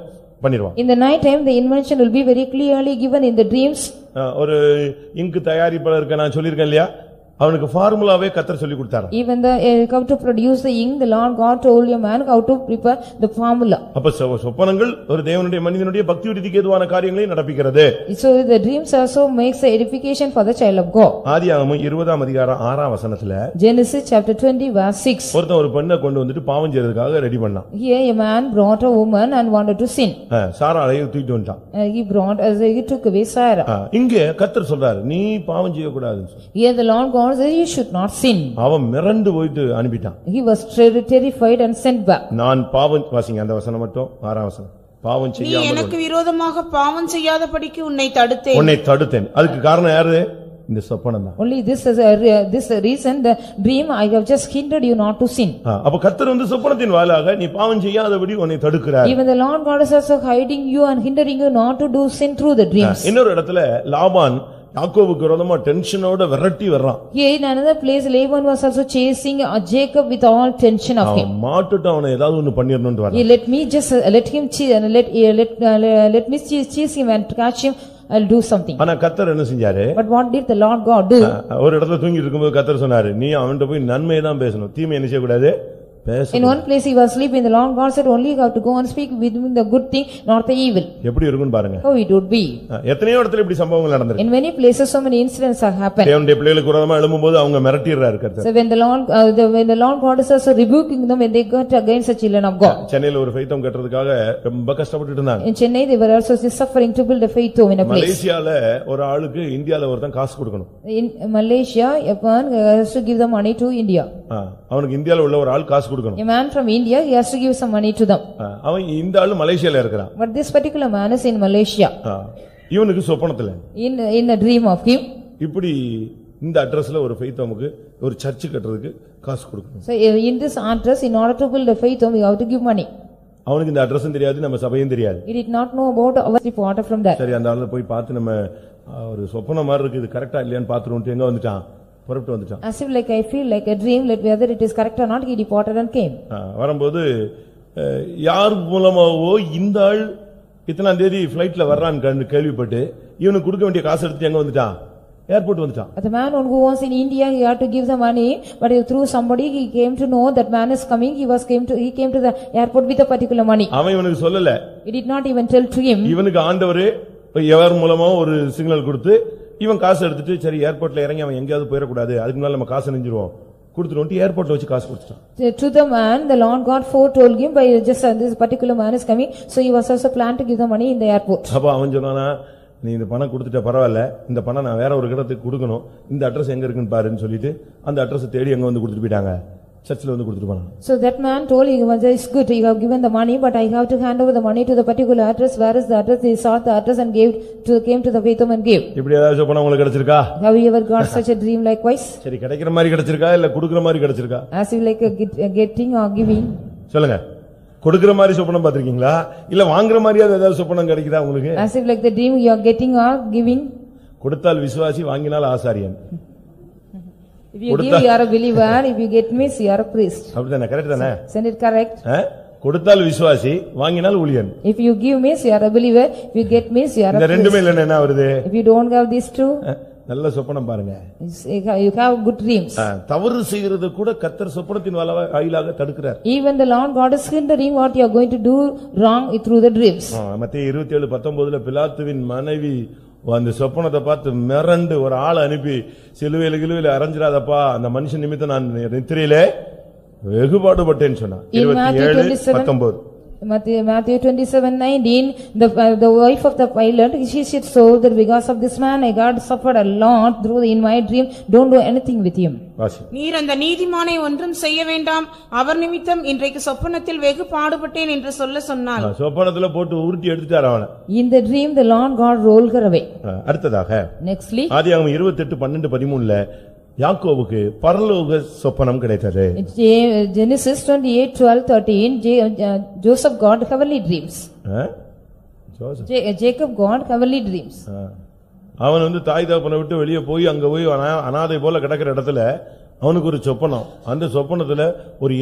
பண்ணிடுவான். In the night time the invention will be very clearly given in the dreams. ஒரு இங்க் தயாரிப்பாளருக்கு நான் சொல்லிருக்கேன் இல்லையா, அவனுக்கு ஃபார்முலாவே கர்த்தர் சொல்லி கொடுத்தார். Even the how to produce the ink, the Lord God told a man how to prepare the formula. அப்ப சொப்பனங்கள் ஒரு தேவனுடைய மனிதனுடைய பக்தி விருத்திக்கு ஏதுவான காரியங்களை நடப்பிக்கிறது. So the dreams also makes the edification for the child of God. ஆதியாகமம் 20ஆம் அதிகாரம் 6ஆம் வசனத்துல Genesis chapter 20 verse 6. ஒருத்தன் ஒரு பெண்ணை கொண்டு வந்துட்டு பாவம் செய்யறதுக்காக ரெடி பண்ணான். Here a man brought a woman and wanted to sin. சாராளை தூக்கிட்டு வந்துட்டான். He took away Sarah. இங்க கர்த்தர் சொல்றாரு நீ பாவம் செய்ய கூடாதுன்னு சொல்லி. Here the Lord God says you should not sin. அவன் மிரண்டு போயிட்டு அனுப்பிட்டான். He was terrified and sent back. நான் பாவம் வாசிங்க அந்த வசனம் மட்டும் 6ஆம் வசனம். பாவம் செய்யாமல் நீ எனக்கு விரோதமாக பாவம் செய்யாதபடிக்கு உன்னை தடுத்தேன். அதுக்கு காரணம் யாரு? இந்த சொப்பனம் தான். Only this reason the dream I have just hindered you not to sin. அப்ப கர்த்தர் சொப்பனத்தின் வாயிலாக நீ பாவம் செய்யாதபடி உன்னை தடுக்கிறார். Even the Lord God is also hiding you and hindering you not to do sin through the dreams. இன்னொரு இடத்துல லாபான் யாக்கோபுக்கு விரோதமா டென்ஷனோட விரட்டி வர்றான். Here in another place Laban was also chasing Jacob with all tension of him. மாட்டுட்டு அவனை ஏதாவது ஒன்னு பண்ணிரணும்னு வரான். Let me just let him let me chase him and catch him. I'll do something. ஆனா கர்த்தர் என்ன செஞ்சாரு? But what did the Lord God do? ஒரு இடத்துல தூங்கிட்டு இருக்கும்போது கர்த்தர் சொன்னாரு நீ அவன்கிட்ட போய் நன்மையை தான் பேசணும், தீமை என்ன செய்ய கூடாது. In one place he was sleeping, the Lord God said only you have to go and speak with him the good thing, not the evil. எப்படி இருக்குன்னு பாருங்க. How it would be. எத்தனையோ இடத்துல இப்படி சம்பவங்கள் நடந்திருக்கு. In many places so many incidents have happened. தேவனுடைய பிள்ளைகளுக்கு விரோதமா எழும்பும்போது அவங்க மிரட்டிறாரு கர்த்தர். So when the Lord God is also rebuking them when they go against the children of God. சென்னையில ஒரு ஃபெய்த்தம் கட்டுறதுக்காக ரொம்ப கஷ்டப்பட்டுட்டு இருந்தாங்க. In Chennai they were also suffering to build a faith home in a place. மலேசியால ஒரு ஆளுக்கு இந்தியால ஒருத்தன் காசு கொடுக்கணும். In Malaysia a man has to give the money to India. அவனுக்கு இந்தியால உள்ள ஒரு ஆள் காசு கொடுக்கணும். A man from India he has to give some money to them. அவன் இந்த ஆளு மலேசியால இருக்கறான். But this particular man is in Malaysia. இவனுக்கு சொப்பனத்துல in a dream of him. இப்படி இந்த அட்ரஸ்ல ஒரு ஃபெய்த்தமுக்கு ஒரு சர்ச் கட்டறதுக்கு காசு கொடுக்கணும். So in this address in order to build a faith home we have to give money. அவனுக்கு இந்த அட்ரஸும் தெரியாது, நம்ம சபையும் தெரியாது. He did not know about our reporter from that. சரி அந்த ஆளு போய் பார்த்து நம்ம ஒரு சொப்பனம் மாதிரி இருக்கு, இது கரெக்ட்டா இல்லையான்னு பாத்துறோம்னு எங்க வந்துட்டான்? புறப்பட்டு வந்துட்டான். As if like I feel like a dream, let whether it is correct or not, he departed and came. வரும்போது யார் மூலமாவோ இந்த ஆள் இத்தனாம் தேதி ஃளைட்ல வர்றான்னு கேள்விப்பட்டு இவனுக்கு கொடுக்க வேண்டிய காசு எடுத்து எங்க வந்துட்டான்? ஏர்போர்ட் வந்துட்டான். The man who was in India he had to give the money, but through somebody he came to know that man is coming. He came to the airport with a particular money. அவன் இவனுக்கு சொல்லல. He did not even tell to him. இவனுக்கு ஆண்டவரே யார் மூலமா ஒரு signal கொடுத்து இவன் காசு எடுத்துட்டு சரி ஏர்போர்ட்ல இறங்கி அவன் எங்கேயாவது போயிடக்கூடாது, அதுக்கு முன்னால நம்ம காசு நெஞ்சிருவோம் கொடுத்துட்டு ஏர்போர்ட்ல வச்சு காசு கொடுத்துட்டான். To the man, the Lord God foretold him by just this particular man is coming, so he was also planned to give the money in the airport. அப்ப அவன் சொன்னானா, நீ இந்த பணம் கொடுத்துட்ட பரவாயில்ல, இந்த பணம் நான் வேற ஒரு இடத்துக்கு கொடுக்கணும், இந்த அட்ரஸ் எங்க இருக்குன்னு பாருன்னு சொல்லிட்டு அந்த அட்ரஸ் தேடி எங்க வந்து கொடுத்துட்டு போயிட்டாங்க, சர்ச்சில் வந்து கொடுத்துட்டு போனாங்க. So that man told him, it's good, you have given the money, but I have to hand over the money to the particular address. Where is the address? They sought the address and came to the faith home and gave. இப்படி ஏதாவது சொப்பனம் உங்களுக்கு கிடைச்சிருக்கா? Have you ever got such a dream likewise? சரி, கிடைக்கிற மாதிரி கிடைச்சிருக்கா இல்ல கொடுக்கிற மாதிரி கிடைச்சிருக்கா? As you like getting or giving? சொல்லுங்க. கொடுக்கிற மாதிரி சொப்பனம் பாத்திருக்கீங்களா இல்ல வாங்குற மாதிரியாவது ஏதாவது சொப்பனம் கிடைக்குதா உங்களுக்கு? As if like the dream you are getting or giving? கொடுத்தால் விசுவாசி, வாங்கினால் ஆசாரியன். If you give, you are a believer. If you get miss, you are a priest. அப்படிதானே? கரெக்ட் தானே? Isn't it correct? கொடுத்தால் விசுவாசி, வாங்கினால் ஊழியன். If you give miss, you are a believer. If you get miss, you are a இந்த priest. ரெண்டுமே இல்லன்னா என்ன வருது? If you don't have these two, நல்ல சொப்பனம் பாருங்க. you have good dreams. தவறு செய்கிறது கூட கர்த்தர் சொப்பனத்தின் வாயிலாக தடுக்கிறார். Even the Lord God is hindering what you are going to do wrong through the dreams. மத்தேயு 27:19 பிலாத்துவின் மனைவி அந்த சொப்பனத்தை பார்த்து மிரண்டு ஒரு ஆளை அனுப்பி சிலுவையில அரைஞ்சிராதப்பா, அந்த மனுஷன் நிமித்தம் நான் நித்திரையிலே வெகுபாடுபட்டேன்னு சொன்னான். 27:19 Matthew 27:19, the wife of the pilot, she said, so that because of this man I God suffered a lot in my dream, don't do anything with him. நீர் அந்த நீதிமானை ஒன்றும் செய்ய வேண்டாம், அவர் நிமித்தம் இன்றைக்கு சொப்பனத்தில் வெகு பாடுபட்டேன் என்று சொன்னாள். சொப்பனத்துல போட்டு உருட்டி எடுத்துட்டார் அவனை. In the dream the Lord God rolled her away. அடுத்ததாக nextly ஆதியாகமம் 28:12-13 யாக்கோபுக்கு பரலோக சொப்பனம் கிடைத்தது. Genesis 28:12-13, Joseph got heavenly dreams. Jacob got heavenly dreams. அவன் தாய் தகப்பனை விட்டு வெளியே போய் அங்க போய் அனாதை போல கிடக்கிற இடத்துல அவனுக்கு ஒரு சொப்பனம். அந்த சொப்பனத்துல ஒரு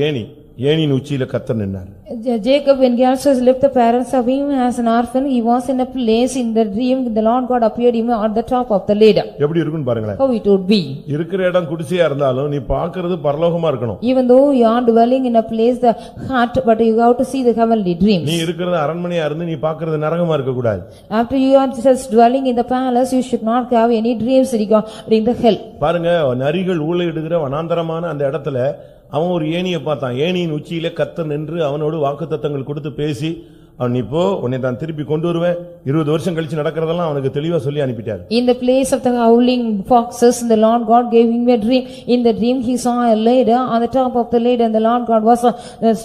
ஏணியின் உச்சியில கர்த்தர் நின்னார். Jacob, when he also left the parents of him as an orphan, he was in a place in the dream, the Lord God appeared him at the top of the ladder. எப்படி இருக்குன்னு பாருங்களேன். How it would be. இருக்கிற இடம் குடிசையா இருந்தாலும் நீ பார்க்கிறது பரலோகமா இருக்கணும். Even though you are dwelling in a place the heart, but you have to see the heavenly dreams. நீ இருக்கிறது அரண்மனையா இருந்து நீ பார்க்கிறது நரகமா இருக்க கூடாது. After you are just dwelling in the palace, you should not have any dreams regarding the hell. பாருங்க, நரிகள் ஊளையிடுகிற வனாந்தரமான அந்த இடத்துல அவன் ஒரு ஏணியை பார்த்தான். ஏணியின் உச்சியில கர்த்தர் நின்று அவனோடு வாக்குத்தத்தங்கள் கொடுத்து பேசி, அவன் இப்போ உன்னை தான் திருப்பி கொண்டு வருவேன், 20 வருஷம் கழிச்சு நடக்கிறதெல்லாம் அவனுக்கு தெளிவா சொல்லி அனுப்பிட்டார். In the place of the howling foxes, the Lord God gave him a dream. In the dream he saw a ladder, on the top of the ladder and the Lord God was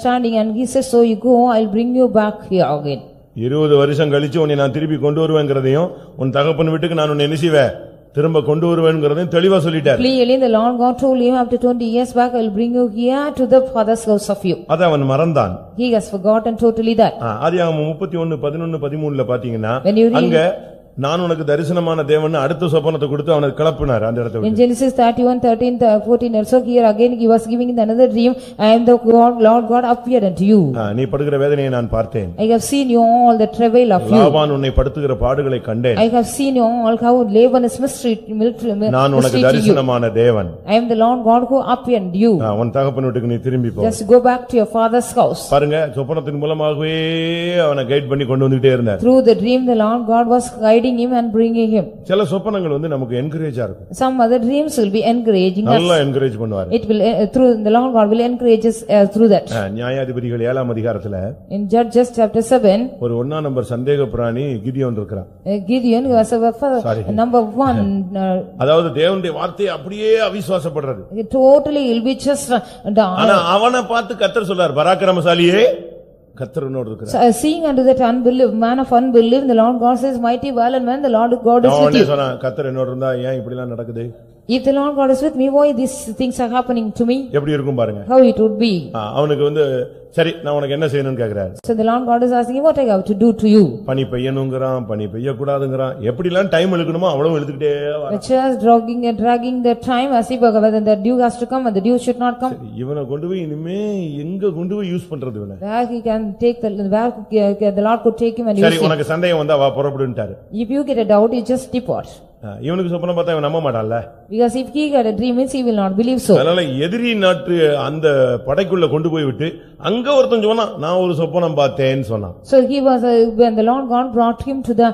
standing, and he said, so you go, I'll bring you back here again. 20 வருஷம் கழிச்சு உன்னை நான் திருப்பி கொண்டு வருவேங்கிறதையும் உன் தகப்பன் வீட்டுக்கு நான் உன்னை என்ன செய்வேன், திரும்ப கொண்டு வருவேன்ங்கறதையும் தெளிவா சொல்லிட்டார். Clearly the Lord God told him, after 20 years back I will bring you here to the father's house of you. அத அவன் மறந்தான். He has forgotten totally that. ஆதியாகமம் 31:11-13 பாத்தீங்கன்னா அங்க நான் உனக்கு தரிசனமான தேவன் அடுத்த சொப்பனத்தை கொடுத்து அவனை கிளப்பினார் அந்த இடத்தை விட்டு. In Genesis 31:13-14 also here again he was giving another dream, I am the Lord God appeared unto you. நீ படுகிற வேதனையை நான் பார்த்தேன். I have seen you all the travail of you. Laban உன்னை படுத்துகிற பாடுகளை கண்டேன். I have seen you all how Laban is mistreated. நான் உனக்கு தரிசனமான தேவன். I am the Lord God who appeared you. உன் தகப்பன் வீட்டுக்கு நீ திரும்பி போ. Just go back to your father's house. பாருங்க, சொப்பனத்தின் மூலமாகவே அவனை கைட் பண்ணி கொண்டு வந்துட்டே இருந்தார். Through the dream the Lord God was guiding him and bringing him. சில சொப்பனங்கள் நமக்கு என்கரேஜா இருக்கும். Some other dreams will be encouraging us. நல்லா என்கரேஜ் பண்ணுவார். It will through the Lord God will encourage us through that. நியாயாதிபதிகள் 7ஆம் அதிகாரத்துல In Judges chapter 7, ஒரு 1ஆம் நம்பர் சந்தேக பிராணி கிதியோன் இருக்கான். Gideon was number 1. அதாவது தேவனுடைய வார்த்தையை அப்படியே அவிசுவாசப்படுறது. Totally will be just ஆனா அவனை பார்த்து கர்த்தர் சொல்றார், பராக்கிரமசாலியே கர்த்தர் உன்னோடு இருக்கிறார். Seeing unto that unbelief, man of unbelief, the Lord God says, mighty valiant man, the Lord God is with you. கர்த்தர் என்னோடு இருந்தா ஏன் இப்படி எல்லாம் நடக்குது? If the Lord God is with me, why these things are happening to me? எப்படி இருக்கும் பாருங்க. How it would be. அவனுக்கு சரி நான் உனக்கு என்ன செய்யணும்னு கேக்குறாரு. So the Lord God is asking, what I have to do to you? பனி பெய்யணும்ங்கறான், பனி பெய்ய கூடாதுங்கறான். எப்படிலாம் டைம் இழுக்கணுமோ அவ்வளவு இழுத்துக்கிட்டே வரான். Just dragging the time as if whether the dew has to come and the dew should not come. இவனை கொண்டு போய் இனிமே எங்க கொண்டு போய் யூஸ் பண்றது இவனை? Where he can take the Lord could take him and use him. சரி, உனக்கு சந்தேகம் வந்தா வா புறப்படுன்ட்டாரு. If you get a doubt, you just depart. இவனுக்கு சொப்பனம் பார்த்தா இவன் நம்ப மாட்டான்ல. Because if he had a dream means he will not believe so. அதனால எதிரி நாட்டு அந்த படைக்குள்ள கொண்டு போய் விட்டு அங்க ஒருத்தன் சொன்னா நான் ஒரு சொப்பனம் பார்த்தேன்னு சொன்னான். So he was when the Lord God brought him to the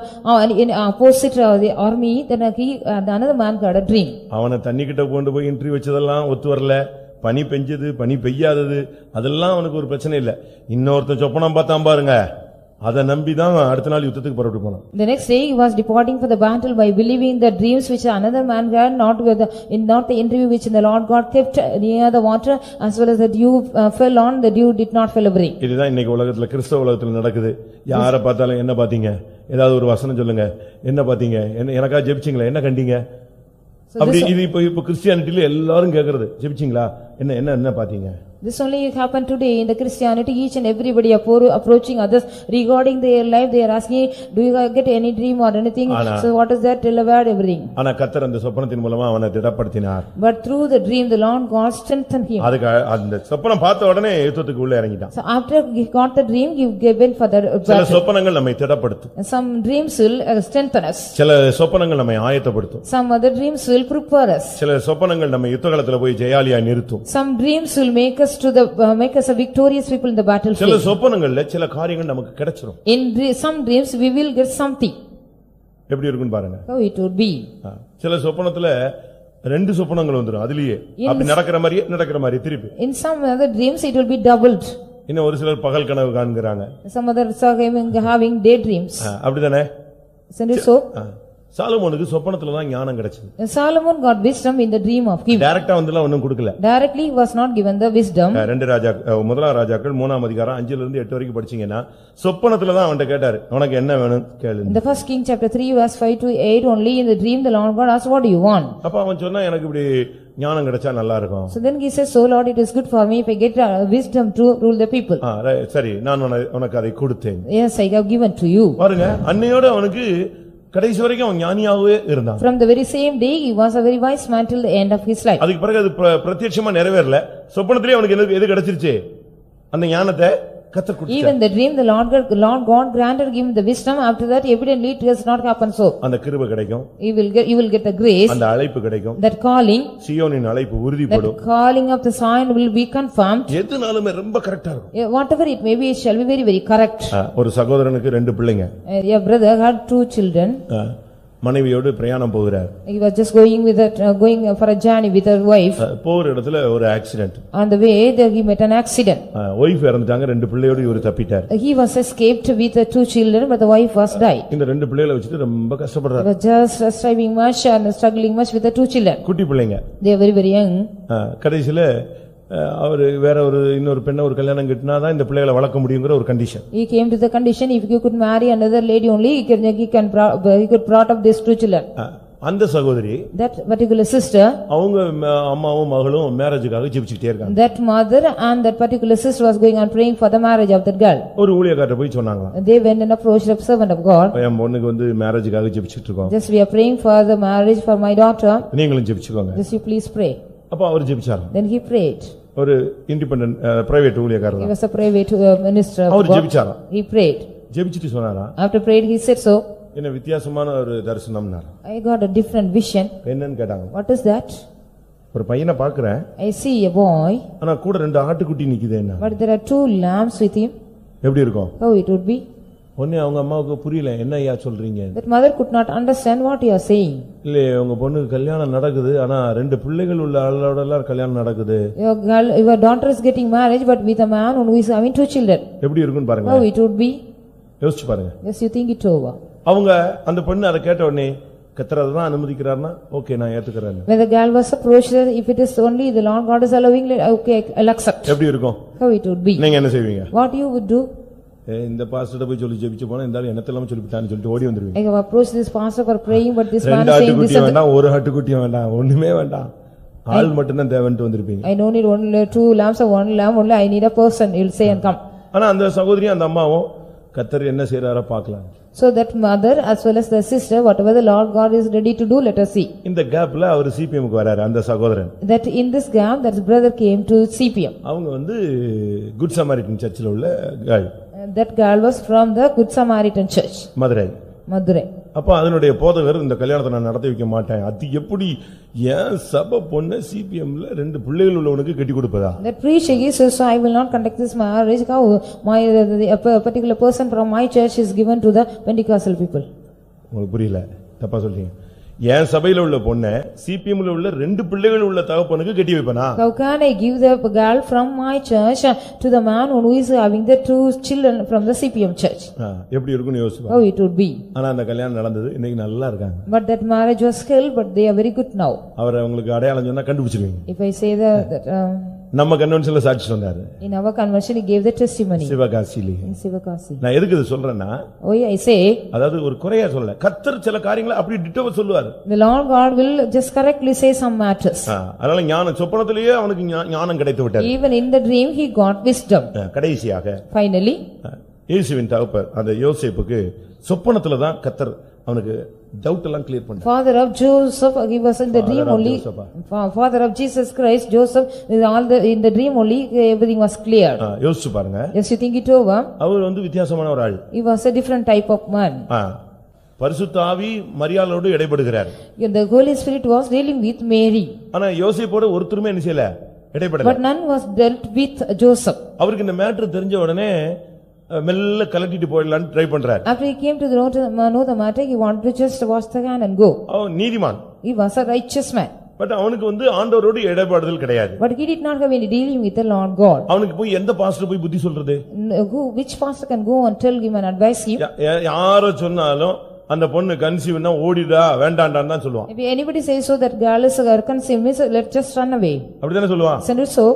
in opposite the army, then another man got a dream. அவனை தண்ணி கிட்ட கொண்டு போய் இன்டர்வியூ வச்சதெல்லாம் ஒத்து வரல. பனி பெஞ்சது பனி பெய்யாதது அதெல்லாம் அவனுக்கு ஒரு பிரச்சனை இல்ல. இன்னொருத்தன் சொப்பனம் பார்த்தான் பாருங்க, அதை நம்பிதான் அடுத்த நாள் யுத்தத்துக்கு புறப்பட்டு போனான். The next day he was departing for the battle by believing the dreams which another man had, not the interview which the Lord God kept near the water, as well as the dew fell on, the dew did not fell away. இதுதான் இன்னைக்கு உலகத்துல கிறிஸ்தவ உலகத்துல நடக்குது. யாரை பார்த்தாலும் என்ன பாத்தீங்க, ஏதாவது ஒரு வசனம் சொல்லுங்க, என்ன பாத்தீங்க, எனக்கா ஜெபிச்சீங்களா, என்ன கண்டீங்க, அப்படி இது இப்ப கிறிஸ்டியானிட்டில எல்லாரும் கேக்குறது ஜெபிச்சீங்களா, என்ன என்ன என்ன பாத்தீங்க. This only happened today in the Christianity. Each and everybody approaching others regarding their life. They are asking, do you get any dream or anything? So what is that? Tell about everything. ஆனா கர்த்தர் அந்த சொப்பனத்தின் மூலமா அவனை திடப்படுத்தினார். But through the dream the Lord God strengthened him. அதுக்கு அந்த சொப்பனம் பார்த்த உடனே யுத்தத்துக்கு உள்ள இறங்கிட்டான். So after he got the dream, he went for the battle. சில சொப்பனங்கள் நம்மை திடப்படுத்தும். Some dreams will strengthen us. சில சொப்பனங்கள் நம்மை ஆயத்தப்படுத்தும். Some other dreams will prepare us. சில சொப்பனங்கள் நம்மை யுத்தகளத்துல போய் ஜெயாலியா நிறுத்தும். Some dreams will make us make us a victorious people in the battlefield. சில சொப்பனங்கள்ல சில காரியங்கள் நமக்கு கிடைச்சிரும். In some dreams we will get something. எப்படி இருக்குன்னு பாருங்க. How it would be. சில சொப்பனத்துல ரெண்டு சொப்பனங்கள் வந்துரும் அதுலயே. அப்படி நடக்கிற மாதிரி திருப்பி. In some other dreams it will be doubled. இன்னும் ஒரு சிலர் பகல் கனவு காண்கிறாங்க. Some others are having daydreams. அப்படிதானே? Isn't it so? சாலமோனுக்கு சொப்பனத்துல தான் ஞானம் கிடைச்சது. Solomon got wisdom in the dream of him. டைரக்டா வந்துலாம் ஒண்ணும் கொடுக்கல. Directly he was not given the wisdom. முதலாம் ராஜாக்கள் 3ஆம் அதிகாரம் 5ல இருந்து 8 வரைக்கும் படிச்சீங்கன்னா சொப்பனத்துல தான் அவன்கிட்ட கேட்டாரு, உனக்கு என்ன வேணும் கேளு. In the first King chapter 3 verse 5 to 8, only in the dream the Lord God asked, what do you want? அப்ப அவன் சொன்னா எனக்கு இப்படி ஞானம் கிடைச்சா நல்லா இருக்கும். So then he says, so Lord, it is good for me if I get wisdom to rule the people. சரி, நான் உனக்கு அதை கொடுத்தேன். Yes, I have given to you. பாருங்க, அன்னையோட அவனுக்கு கடைசி வரைக்கும் அவன் ஞானியாவே இருந்தான். From the very same day he was a very wise man till the end of his life. அதுக்கு பிறகு அது பிரத்யட்சமா நிறைவேறல. சொப்பனத்திலே அவனுக்கு எது கிடைச்சிருச்சு? அந்த ஞானத்தை கர்த்தர் கொடுத்தார். Even the dream the Lord God granted him the wisdom. After that evidently it has not happened so. அந்த கிருபை கிடைக்கும். You will get the grace. அந்த அழைப்பு கிடைக்கும். That calling, சீயோனின் அழைப்பு உறுதிப்படும். that calling of the Zion will be confirmed. எதுனாலுமே ரொம்ப கரெக்ட்டா இருக்கும். Whatever it may be, it shall be very very correct. ஒரு சகோதரனுக்கு 2 பிள்ளைங்க. Your brother had 2 children. மனைவியோடு பிரயாணம் போகிறார். He was just going for a journey with her wife. போற இடத்துல ஒரு accident. On the way he met an accident. Wife இறந்துட்டாங்க, 2 பிள்ளையோடு இவர் தப்பிட்டார். He was escaped with 2 children, but the wife was died. இந்த 2 பிள்ளைகளை வச்சிட்டு ரொம்ப கஷ்டப்படுறார். He was just striving much and struggling much with the 2 children. குட்டி பிள்ளைங்க. They are very very young. கடைசில அவர் வேற இன்னொரு பெண்ணை ஒரு கல்யாணம் கட்டினாதான் இந்த பிள்ளைகளை வளர்க்க முடியுங்கிற ஒரு condition. He came to the condition if you could marry another lady only he could brought up these 2 children. அந்த சகோதரி, that particular sister, அவங்க அம்மாவும் மகளும் மேரேஜுக்காக ஜெபிச்சிட்டே இருக்காங்க. that mother and that particular sister was going on praying for the marriage of that girl. ஒரு ஊழியக்காரர் போய் சொன்னாங்க. They went and approached a servant of God. என் பொண்ணுக்கு மேரேஜுக்காக ஜெபிச்சிட்டு இருக்கோம். Just we are praying for the marriage for my daughter. நீங்களும் ஜெபிச்சுக்கோங்க. Just you please pray. அப்ப அவர் ஜெபிச்சார். Then he prayed. ஒரு இண்டிபெண்டன்ட் பிரைவேட் ஊழியக்காரர். He was a private minister of God. அவர் ஜெபிச்சாரா? He prayed. ஜெபிச்சிட்டு சொன்னாரா? After prayed he said so. என்ன வித்தியாசமான ஒரு தரிசனம்னார். I got a different vision. என்னன்னு கேட்டாங்க. What is that? ஒரு பையனை பார்க்கறேன். I see a boy. ஆனா கூட 2 ஆட்டுக்குட்டி நிக்குதேன்னா. But there are 2 lambs with him. எப்படி இருக்கும்? How it would be? ஒண்ணே அவங்க அம்மாவுக்கு புரியல, என்ன ஐயா சொல்றீங்க? That mother could not understand what you are saying. இல்ல உங்க பொண்ணுக்கு கல்யாணம் நடக்குது, ஆனா 2 பிள்ளைகள் உள்ள ஆளோட எல்லாம் கல்யாணம் நடக்குது. Your daughter is getting married but with a man who is having 2 children. எப்படி இருக்குன்னு பாருங்க. How it would be? யோசிச்சு பாருங்க. Yes, you think it over. அவங்க அந்த பொண்ணு அதை கேட்ட உடனே கர்த்தர் அதான் அனுமதிக்கிறார்னா ஓகே நான் ஏத்துக்கறேன். When the girl was approached, if it is only the Lord God is allowing, okay, I'll accept. எப்படி இருக்கும்? How it would be? நீங்க என்ன செய்வீங்க? What you would do? இந்த பாஸ்டர்ட்ட போய் சொல்லி ஜெபிச்சு போனா இந்த என்னத்தெல்லாம் சொல்லிட்டான்னு சொல்லிட்டு ஓடி வந்துருவீங்க. I have approached this pastor for praying but this man is saying this. வேண்டாம், ஒரு ஆட்டுக்குட்டி வேண்டாம், ஒண்ணுமே வேண்டாம், ஆள் மட்டும் தான் தேவன்ட்டு வந்திருப்பீங்க. I don't need only 2 lambs or 1 lamb, only I need a person, you'll say and come. ஆனா அந்த சகோதரி அந்த அம்மாவும் கர்த்தர் என்ன செய்றாரோ பார்க்கலாம். So that mother as well as the sister, whatever the Lord God is ready to do, let us see. இந்த கேப்ல அவர் சிபிஎம் க்கு வராரு அந்த சகோதரன். That in this gap that brother came to CPM. அவங்க குட் சமாரிட்டன் சர்ச்சில் உள்ள girl. That girl was from the Good Samaritan church. Madurai. Madurai. அப்ப அதனுடைய போதகர் இந்த கல்யாணத்தை நான் நடத்தி வைக்க மாட்டேன். அது எப்படி ஏன் சபை பொண்ணு சிபிஎம்ல 2 பிள்ளைகள் உள்ளவனுக்கு கட்டி கொடுப்பதா? That preacher he says, so I will not conduct this marriage. How my a particular person from my church is given to the Pentecostal people. உங்களுக்கு புரியல, தப்பா சொல்றீங்க. என் சபையில உள்ள பொண்ண சிபிஎம்ல உள்ள 2 பிள்ளைகள் உள்ள தகப்பனுக்கு கட்டி வைப்பனா? How can I give the girl from my church to the man who is having the 2 children from the CPM church? எப்படி இருக்கும்னு யோசிச்சு How it would be. ஆனா அந்த கல்யாணம் நடந்தது, இன்னைக்கு நல்லா இருக்காங்க. But that marriage was held, but they are very good now. அவரை உங்களுக்கு அடையாளம் சொன்னா கண்டுபிடிச்சிருவீங்க. If I say that நம்ம கன்வென்ஷன்ல சாட்சி சொன்னாரு. in our convention he gave the testimony. சிவகாசியிலே. In Sivakasi. நான் எதுக்கு இது சொல்றேன்னா, Oh I say, அதாவது ஒரு குறையா சொல்லல, கர்த்தர் சில காரியங்களை அப்படி டிட்டோவா சொல்லுவாரு. the Lord God will just correctly say some matters. அதனால ஞான சொப்பனத்திலேயே அவனுக்கு ஞானம் கிடைத்து விட்டது. Even in the dream he got wisdom. கடைசியாக Finally இயேசுவின் தகப்பர் அந்த யோசேப்புக்கு சொப்பனத்துல தான் கர்த்தர் அவனுக்கு டவுட் எல்லாம் கிளியர் பண்ணார். Father of Joseph, he was in the dream only. Father of Jesus Christ, Joseph, in the dream only everything was clear. யோசிச்சு பாருங்க. Yes, you think it over. அவர் வந்து வித்தியாசமான ஒரு ஆள். He was a different type of man. பரிசுத்த ஆவி மரியாளோடு இடைப்படுகிறார். The Holy Spirit was dealing with Mary. ஆனா யோசேப்போட ஒருத்தருமே என்ன செய்யல, இடைப்படல. But none was dealt with Joseph. அவருக்கு இந்த மேட்டர் தெரிஞ்ச உடனே மெல்ல கலட்டிட்டு போயிடலாம்னு ட்ரை பண்றார். After he came to know the matter, he wanted to just wash the hand and go. அவன் நீதிமான். He was a righteous man. But அவனுக்கு வந்து ஆண்டவரோடு இடைப்படுதல் கிடையாது. But he did not have any dealing with the Lord God. அவனுக்கு போய் எந்த pastor போய் புத்தி சொல்றது? Which pastor can go and tell him and advise him? யாரோ சொன்னாலும் அந்த பொண்ணு கன்சீவ்னா ஓடிடா வேண்டாண்டான்னு தான் சொல்லுவான். If anybody says so that girl is conceived, let's just run away. அப்படிதானே சொல்லுவான். Isn't it so?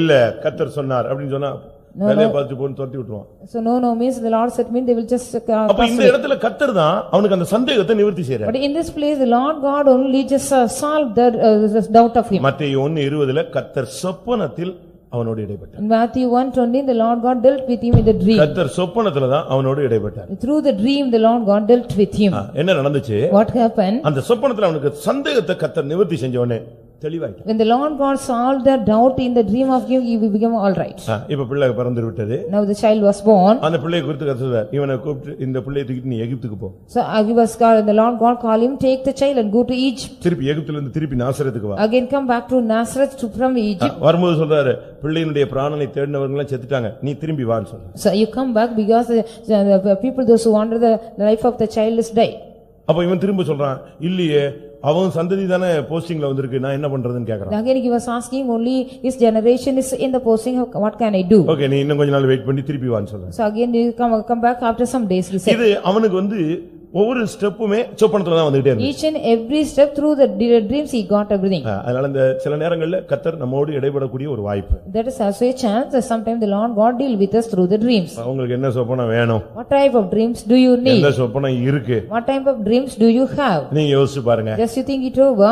இல்ல கர்த்தர் சொன்னார் அப்படினு சொன்னா வேலைய பார்த்து போன்னு துரத்தி விட்டுருவான். So no means the Lord said mean they will just அப்ப இந்த இடத்துல கர்த்தர் தான் அவனுக்கு அந்த சந்தேகத்தை நிவர்த்தி செய்றார். But in this place the Lord God only just solved the doubt of him. மத்தேயு 1:20ல கர்த்தர் சொப்பனத்தில் அவனோடு இடைப்பட்டார். In Matthew 1:20 the Lord God dealt with him in the dream. கர்த்தர் சொப்பனத்துல தான் அவனோடு இடைப்பட்டார். Through the dream the Lord God dealt with him. என்ன நடந்துச்சு? What happened? அந்த சொப்பனத்துல அவனுக்கு சந்தேகத்தை கர்த்தர் நிவர்த்தி செஞ்சவனே தெளிவாயிட்டான். When the Lord God solved the doubt in the dream of him, he became all right. இப்ப பிள்ளை பிறந்து விட்டது. Now the child was born. அந்த பிள்ளையை குறித்து கர்த்தர் இவனை கூப்பிட்டு இந்த பிள்ளையை தூக்கிட்டு நீ எகிப்துக்கு போ. So he was called, the Lord God called him, take the child and go to Egypt. திருப்பி எகிப்துல இருந்து திருப்பி நாசரேத்துக்கு வா. Again come back to Nazareth from Egypt. வரும்போது சொல்றாரு பிள்ளையினுடைய பிராணனை தேடினவங்க எல்லாம் செத்துட்டாங்க, நீ திரும்பி வான்னு சொல்றாரு. So you come back because the people those who wanted the life of the child is died. அப்ப இவன் திரும்ப சொல்றான் இல்லையே அவன் சந்ததி தானே போஸ்டிங்ல வந்திருக்கு, நான் என்ன பண்றதுன்னு கேக்குறான். Again he was asking only his generation is in the posting, what can I do? Okay நீ இன்னும் கொஞ்ச நாள் வெயிட் பண்ணி திருப்பி வான்னு சொல்றான். So again you come back after some days he said. இது அவனுக்கு வந்து ஒவ்வொரு ஸ்டெப்புமே சொப்பனத்துல தான் வந்துட்டே இருக்கு. Each and every step through the dreams he got everything. அதனால இந்த சில நேரங்கள்ல கர்த்தர் நம்மோடு இடைப்படக்கூடிய ஒரு வாய்ப்பு. That is also a chance that sometimes the Lord God deal with us through the dreams. உங்களுக்கு என்ன சொப்பனம் வேணும்? What type of dreams do you need? என்ன சொப்பனம் இருக்கு? What type of dreams do you have? நீங்க யோசிச்சு பாருங்க. Just you think it over.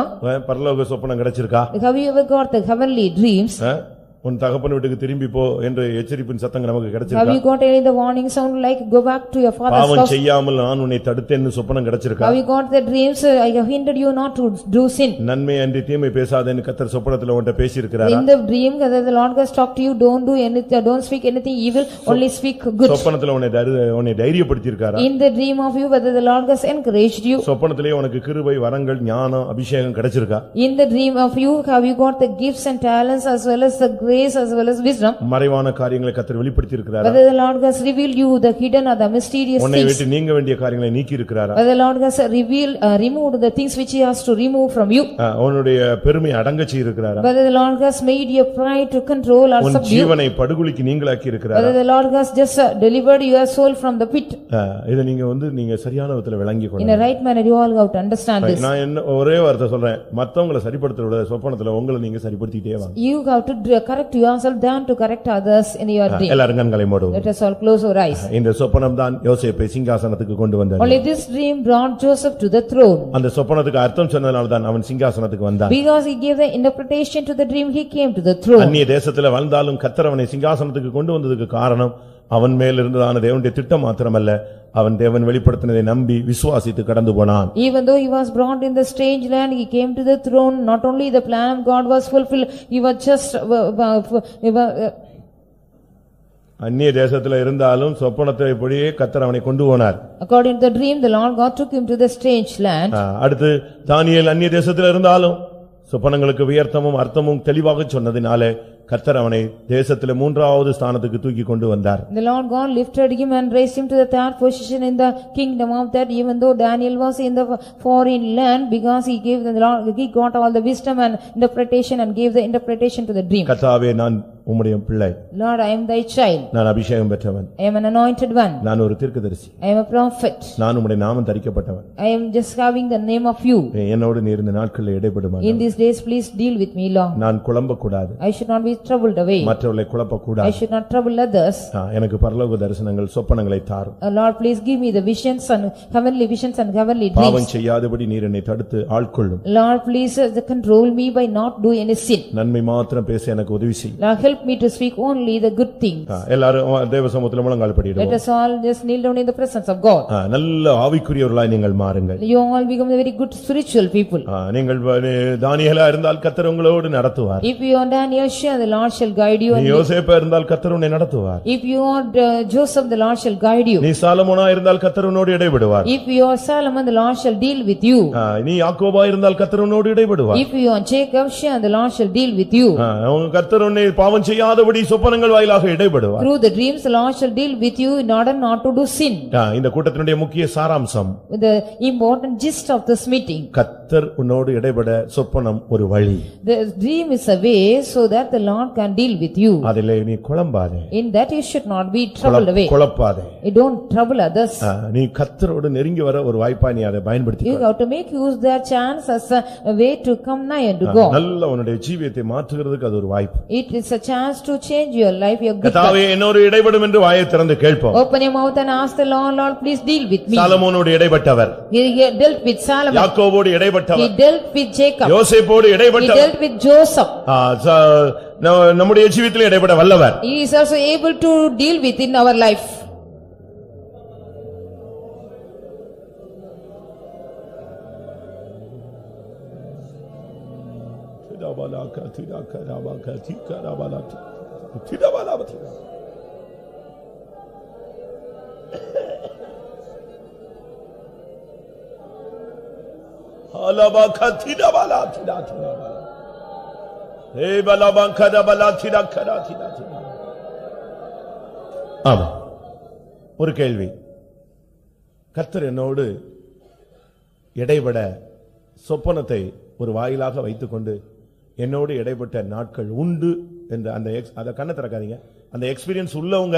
பரலோக சொப்பனம் கிடைச்சிருக்கா? Have you ever got the heavenly dreams? உன் தகப்பன் வீட்டுக்கு திரும்பி போ என்ற எச்சரிப்பின் சத்தங்கள் நமக்கு Have கிடைச்சிருக்கா? you got any the warning sound like go back to your father's பாவம் house? செய்யாமல் நான் உன்னை தடுத்தேன்னு சொப்பனம் கிடைச்சிருக்கா? Have you got the dreams I have hindered you not to do sin? நன்மை அன்றி தீமை பேசாதேன்னு கர்த்தர் சொப்பனத்துல உன்கிட்ட பேசி இருக்கிறாரா? In the dream that the Lord has talked to you, don't do anything, don't speak anything evil, only speak good. சொப்பனத்துல உன்னை தைரியப்படுத்தி இருக்காரா? In the dream of you whether the Lord has encouraged you? சொப்பனத்திலே உனக்கு கிருபை வரங்கள் ஞானம் அபிஷேகம் கிடைச்சிருக்கா? In the dream of you have you got the gifts and talents as well as the grace as well as wisdom? மறைவான காரியங்களை கர்த்தர் வெளிப்படுத்தி இருக்கிறாரா? Whether the Lord has revealed you the hidden or the mysterious உன்னை things? விட்டு நீங்க வேண்டிய காரியங்களை நீக்கி இருக்கிறாரா? Whether the Lord has removed the things which he has to remove from you? உன்னுடைய பெருமை அடங்கச்சி இருக்கிறாரா? Whether the Lord has made your pride to control or உன் subdue? ஜீவனை படுகுழிக்கு நீங்களாக்கி இருக்கிறாரா? Whether the Lord has just delivered your soul from the pit? இத நீங்க சரியான விதத்துல விளங்கி In கொள்ளணும். a right manner you all have to understand this. நான் என்ன ஒரே வார்த்தை சொல்றேன், மத்தவங்களை சரிப்படுத்துறத விட சொப்பனத்துல உங்களை நீங்க சரிப்படுத்திட்டே வாங்க. You have to correct yourself than to correct others in your dream. எல்லாரும் கண்களை மூடுவோம். Let us all close our eyes. இந்த சொப்பனம் தான் யோசேப்பை சிங்காசனத்துக்கு கொண்டு வந்தது. Only this dream brought Joseph to the throne. அந்த சொப்பனத்துக்கு அர்த்தம் சொன்னதனால தான் அவன் சிங்காசனத்துக்கு வந்தான். Because he gave the interpretation to the dream, he came to the throne. அந்நிய தேசத்துல வாழ்ந்தாலும் கர்த்தர் அவனை சிங்காசனத்துக்கு கொண்டு வந்ததுக்கு காரணம் அவன் மேல் இருந்ததான தேவனுடைய திட்டம் மாத்திரமல்ல, அவன் தேவன் வெளிப்படுத்தினதை நம்பி விசுவாசித்து கடந்து போனான். Even though he was brought in the strange land, he came to the throne. Not only the plan of God was fulfilled, he was just அந்நிய தேசத்துல இருந்தாலும் சொப்பனத்தை இப்படியே கர்த்தர் அவனை கொண்டு போனார். According to the dream, the Lord God took him to the strange land. அடுத்து தானியேல் அந்நிய தேசத்துல இருந்தாலும் சொப்பனங்களுக்கு வியர்த்தமும் அர்த்தமும் தெளிவாக சொன்னதினாலே கர்த்தர் அவனை தேசத்திலே மூன்றாவது ஸ்தானத்துக்கு தூக்கி கொண்டு வந்தார். The Lord God lifted him and raised him to the third position in the kingdom of that, even though Daniel was in the foreign land, because he got all the wisdom and interpretation and gave the interpretation to the dream. கர்த்தாவே, நான் உம்முடைய பிள்ளை. Lord, I am thy child. நான் அபிஷேகம் பெற்றவன். I am an anointed one. நான் ஒரு தீர்க்கதரிசி. I am a prophet. நான் உம்முடைய நாமம் தரிக்கப்பட்டவன். I am just having the name of you. என்னோடு நீ இருந்த நாட்களில் இடைபடுமா. In these days, please deal with me, Lord. நான் குழம்ப கூடாது. I should not be troubled away. மற்றவர்களை குழப்ப கூடாது. I should not trouble others. எனக்கு பரலோக தரிசனங்கள் சொப்பனங்களை தாரும். Lord, please give me the visions and heavenly dreams. பாவம் செய்யாதபடி நீர் என்னை தடுத்து ஆட்கொள்ளும். Lord, please control me by not doing any sin. நன்மை மாத்திரம் பேச எனக்கு உதவி செய். Lord, help me to speak only the good things. எல்லாரும் தேவ சமூகத்திலே முழங்கால் படியிடுவோம். Let us all just kneel down in the presence of God. நல்ல ஆவிக்குரியவர்களாய் நீங்கள் மாறுங்கள். You all become very good spiritual people. நீங்கள் தானியேலா இருந்தால் கர்த்தர் உங்களோடு நடத்துவார். If you are Daniel, the Lord shall guide you. நீ யோசேப்பா இருந்தால் கர்த்தர் உன்னை நடத்துவார். If you are Joseph, the Lord shall guide you. நீ சாலமோனா இருந்தால் கர்த்தர் உன்னோடு இடைபடுவார். If you are Solomon, the Lord shall deal with you. நீ யாக்கோபா இருந்தால் கர்த்தர் உன்னோடு இடைபடுவார். If you are Jacob, the Lord shall deal with you. கர்த்தர் உன்னை பாவம் செய்யாதபடி சொப்பனங்கள் வாயிலாக இடைபடுவார். Through the dreams, the Lord shall deal with you in order not to do sin. இந்த கூட்டத்தினுடைய முக்கிய சாராம்சம், The important gist of this meeting. கர்த்தர் உன்னோடு இடைபட சொப்பனம் ஒரு வழி. The dream is a way so that the Lord can deal with you. அதிலே நீ குழம்பாதே. In that you should not be troubled away. குழப்பாதே. You don't trouble others. நீ கர்த்தரோடு நெருங்கி வர ஒரு வாய்ப்பா நீ அதை பயன்படுத்திக்கோ. You have to make use their chance as a way to come nigh unto God. நல்ல உன்னுடைய ஜீவியத்தை மாற்றுகிறதுக்கு அது ஒரு வாய்ப்பு. It is a chance to change your life, your good கர்த்தாவே, என்னோடு இடைபடும் என்று வாயை திறந்து கேட்போம். Open your mouth and ask the Lord, Lord, please deal with me. சாலமோனோடு இடைப்பட்டவர். He dealt with Solomon. யாக்கோபோடு இடைப்பட்டவர். He dealt with Jacob. யோசேப்போடு He இடைப்பட்டவர். dealt with Joseph. நம்முடைய ஜீவியத்தில் இடைப்பட வல்லவர். He is also able to deal with in our life. ஒரு கேள்வி, கர்த்தர் என்னோடு இடைபட சொப்பனத்தை ஒரு வாயிலாக வைத்துக்கொண்டு என்னோடு இடைப்பட்ட நாட்கள் உண்டு என்று அந்த கண்ணை திறக்காதீங்க. அந்த எக்ஸ்பீரியன்ஸ் உள்ளவங்க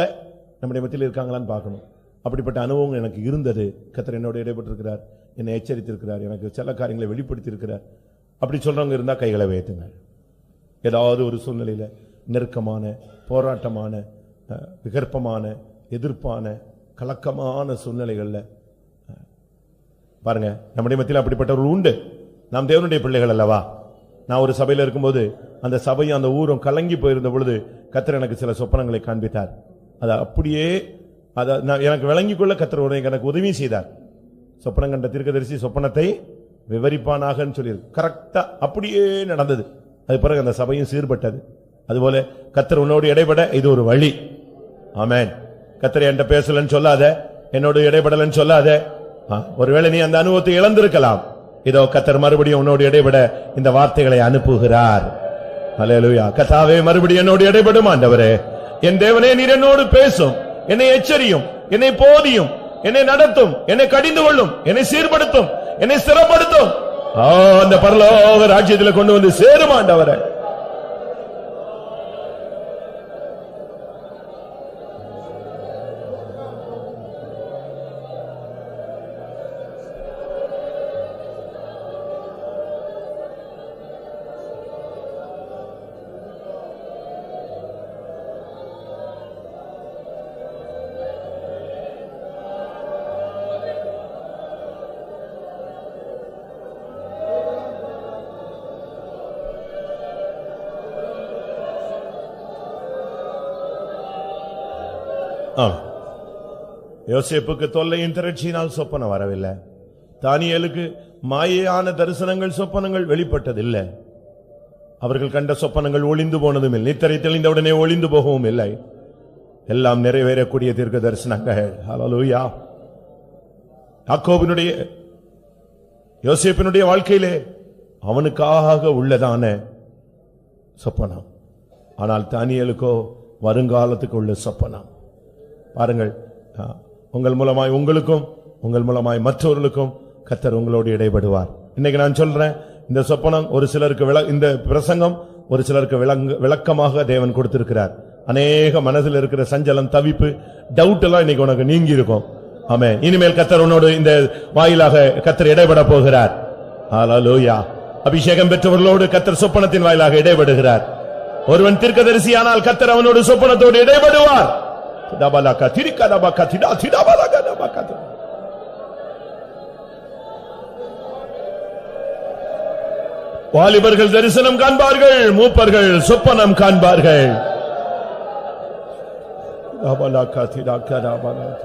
நம்முடைய மத்தியில் இருக்காங்களான்னு பார்க்கணும். அப்படிப்பட்ட அனுபவம் எனக்கு இருந்தது. கர்த்தர் என்னோடு இடைப்பட்டிருக்கிறார், என்னை எச்சரித்திருக்கிறார், எனக்கு சில காரியங்களை வெளிப்படுத்தி இருக்கிறார். அப்படி சொல்றவங்க இருந்தா கைகளை வைத்துங்க. ஏதாவது ஒரு சூழ்நிலையில நெருக்கமான, போராட்டமான, விகற்பமான, எதிர்ப்பான, கலக்கமான சூழ்நிலைகள்ல பாருங்க, நம்முடைய மத்தியில் அப்படிப்பட்டவர்கள் உண்டு. நாம் தேவனுடைய பிள்ளைகள் அல்லவா? நான் ஒரு சபையில இருக்கும்போது அந்த சபையும் அந்த ஊரும் கலங்கி போயிருந்த பொழுது கர்த்தர் எனக்கு சில சொப்பனங்களை காண்பித்தார். அது அப்படியே எனக்கு விளங்கிக் கொள்ள கர்த்தர் எனக்கு உதவி செய்தார். சொப்பனம் கண்ட தீர்க்கதரிசி சொப்பனத்தை விவரிப்பானாக சொல்லி கரெக்டா அப்படியே நடந்தது. அது பிறகு அந்த சபையும் சீர்பட்டது. அதுபோல கர்த்தர் உன்னோடு இடைபட இது ஒரு வழி. ஆமென். கர்த்தர் என்கிட்ட பேசலன்னு சொல்லாத, என்னோடு இடைபடலன்னு சொல்லாத. ஒருவேளை நீ அந்த அனுபவத்தை இழந்திருக்கலாம். இதோ கர்த்தர் மறுபடியும் உன்னோடு இடைபட இந்த வார்த்தைகளை அனுப்புகிறார். அல்லேலூயா. கர்த்தாவே, மறுபடியும் என்னோடு இடைபடும் ஆண்டவரே. என் தேவனே, நீர் என்னோடு பேசும், என்னை எச்சரியும், என்னை போதியும், என்னை நடத்தும், என்னை கடிந்து கொள்ளும், என்னை சீர்படுத்தும், என்னை ஸ்திரப்படுத்தும். அந்த பரலோக ராஜ்யத்தில் கொண்டு வந்து சேரும் ஆண்டவரே. யோசேப்புக்கு தொல்லையின் திரட்சியினால் சொப்பனம் வரவில்லை. தானியேலுக்கு மாயையான தரிசனங்கள் சொப்பனங்கள் வெளிப்பட்டதில்லை. அவர்கள் கண்ட சொப்பனங்கள் ஒளிந்து போனதும் இல்லை, நித்திரை தெளிந்தவுடனே ஒளிந்து போகவும் இல்லை. எல்லாம் நிறைவேறக்கூடிய தீர்க்க தரிசனங்கள். ஹல்லேலூயா. யாக்கோபினுடைய யோசேப்பினுடைய வாழ்க்கையிலே அவனுக்காக உள்ளதான சொப்பனம். ஆனால் தானியேலுக்கோ வருங்காலத்துக்கு உள்ள சொப்பனம். பாருங்கள், உங்கள் மூலமாய் உங்களுக்கும் உங்கள் மூலமாய் மற்றவர்களுக்கும் கர்த்தர் உங்களோடு இடைபடுவார். இன்னைக்கு நான் சொல்றேன், இந்த சொப்பனம் ஒரு சிலருக்கு இந்த பிரசங்கம் ஒரு சிலருக்கு விளக்கமாக தேவன் கொடுத்திருக்கிறார். அநேக மனதில் இருக்கிற சஞ்சலம், தவிப்பு, டவுட் எல்லாம் இன்னைக்கு உனக்கு நீங்கி இருக்கும். ஆமென். இனிமேல் கர்த்தர் உன்னோடு இந்த வாயிலாக கர்த்தர் இடைபட போகிறார். ஹல்லேலூயா. அபிஷேகம் பெற்றவர்களோடு கர்த்தர் சொப்பனத்தின் வாயிலாக இடைபடுகிறார். ஒருவன் தீர்க்கதரிசியானால் கர்த்தர் அவனோடு சொப்பனத்தோடு இடைபடுவார். தபலக திரிகதபக திடா திடபலக தபக. வாலிபர்கள் தரிசனம் காண்பார்கள், மூப்பர்கள் சொப்பனம் காண்பார்கள். தபலக திடக தபலக.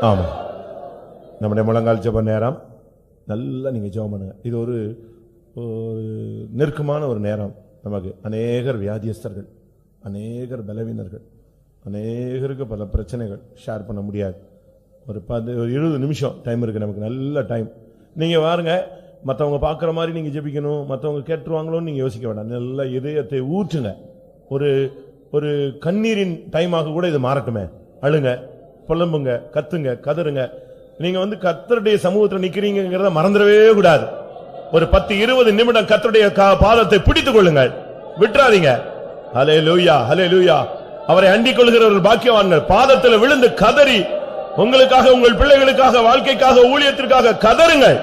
ஆமா, நம்முடைய முழங்கால் ஜெப நேரம். நல்லா நீங்க ஜெபம் பண்ணுங்க. இது ஒரு நெருக்கமான ஒரு நேரம். நமக்கு அநேகர் வியாதியஸ்தர்கள், அநேகர் பலவீனர்கள், அநேகருக்கு பல பிரச்சனைகள் ஷேர் பண்ண முடியாது. ஒரு 20 நிமிஷம் டைம் இருக்கு நமக்கு, நல்ல டைம். நீங்க பாருங்க, மற்றவங்க பார்க்குற மாதிரி நீங்க ஜெபிக்கணும், மற்றவங்க கேட்டுருவாங்களோன்னு நீங்க யோசிக்க வேண்டாம். நல்ல இதயத்தை ஊற்றுங்க. ஒரு கண்ணீரின் டைமாக கூட இது மாறட்டுமே. அழுங்க, புலம்புங்க, கத்துங்க, கதறுங்க. நீங்க கர்த்தருடைய சமூகத்தில் நிக்கிறீங்கிறத மறந்துடவே கூடாது. ஒரு 10-20 நிமிடம் கர்த்தருடைய பாதத்தை பிடித்துக் கொள்ளுங்கள், விட்டுறாதீங்க. ஹல்லேலூயா, ஹல்லேலூயா. அவரை அண்டிக் கொள்கிறவர்கள் பாக்கியவான்கள். பாதத்தில் விழுந்து கதறி, உங்களுக்காக, உங்கள் பிள்ளைகளுக்காக, வாழ்க்கைக்காக, ஊழியத்திற்காக கதறுங்கள்.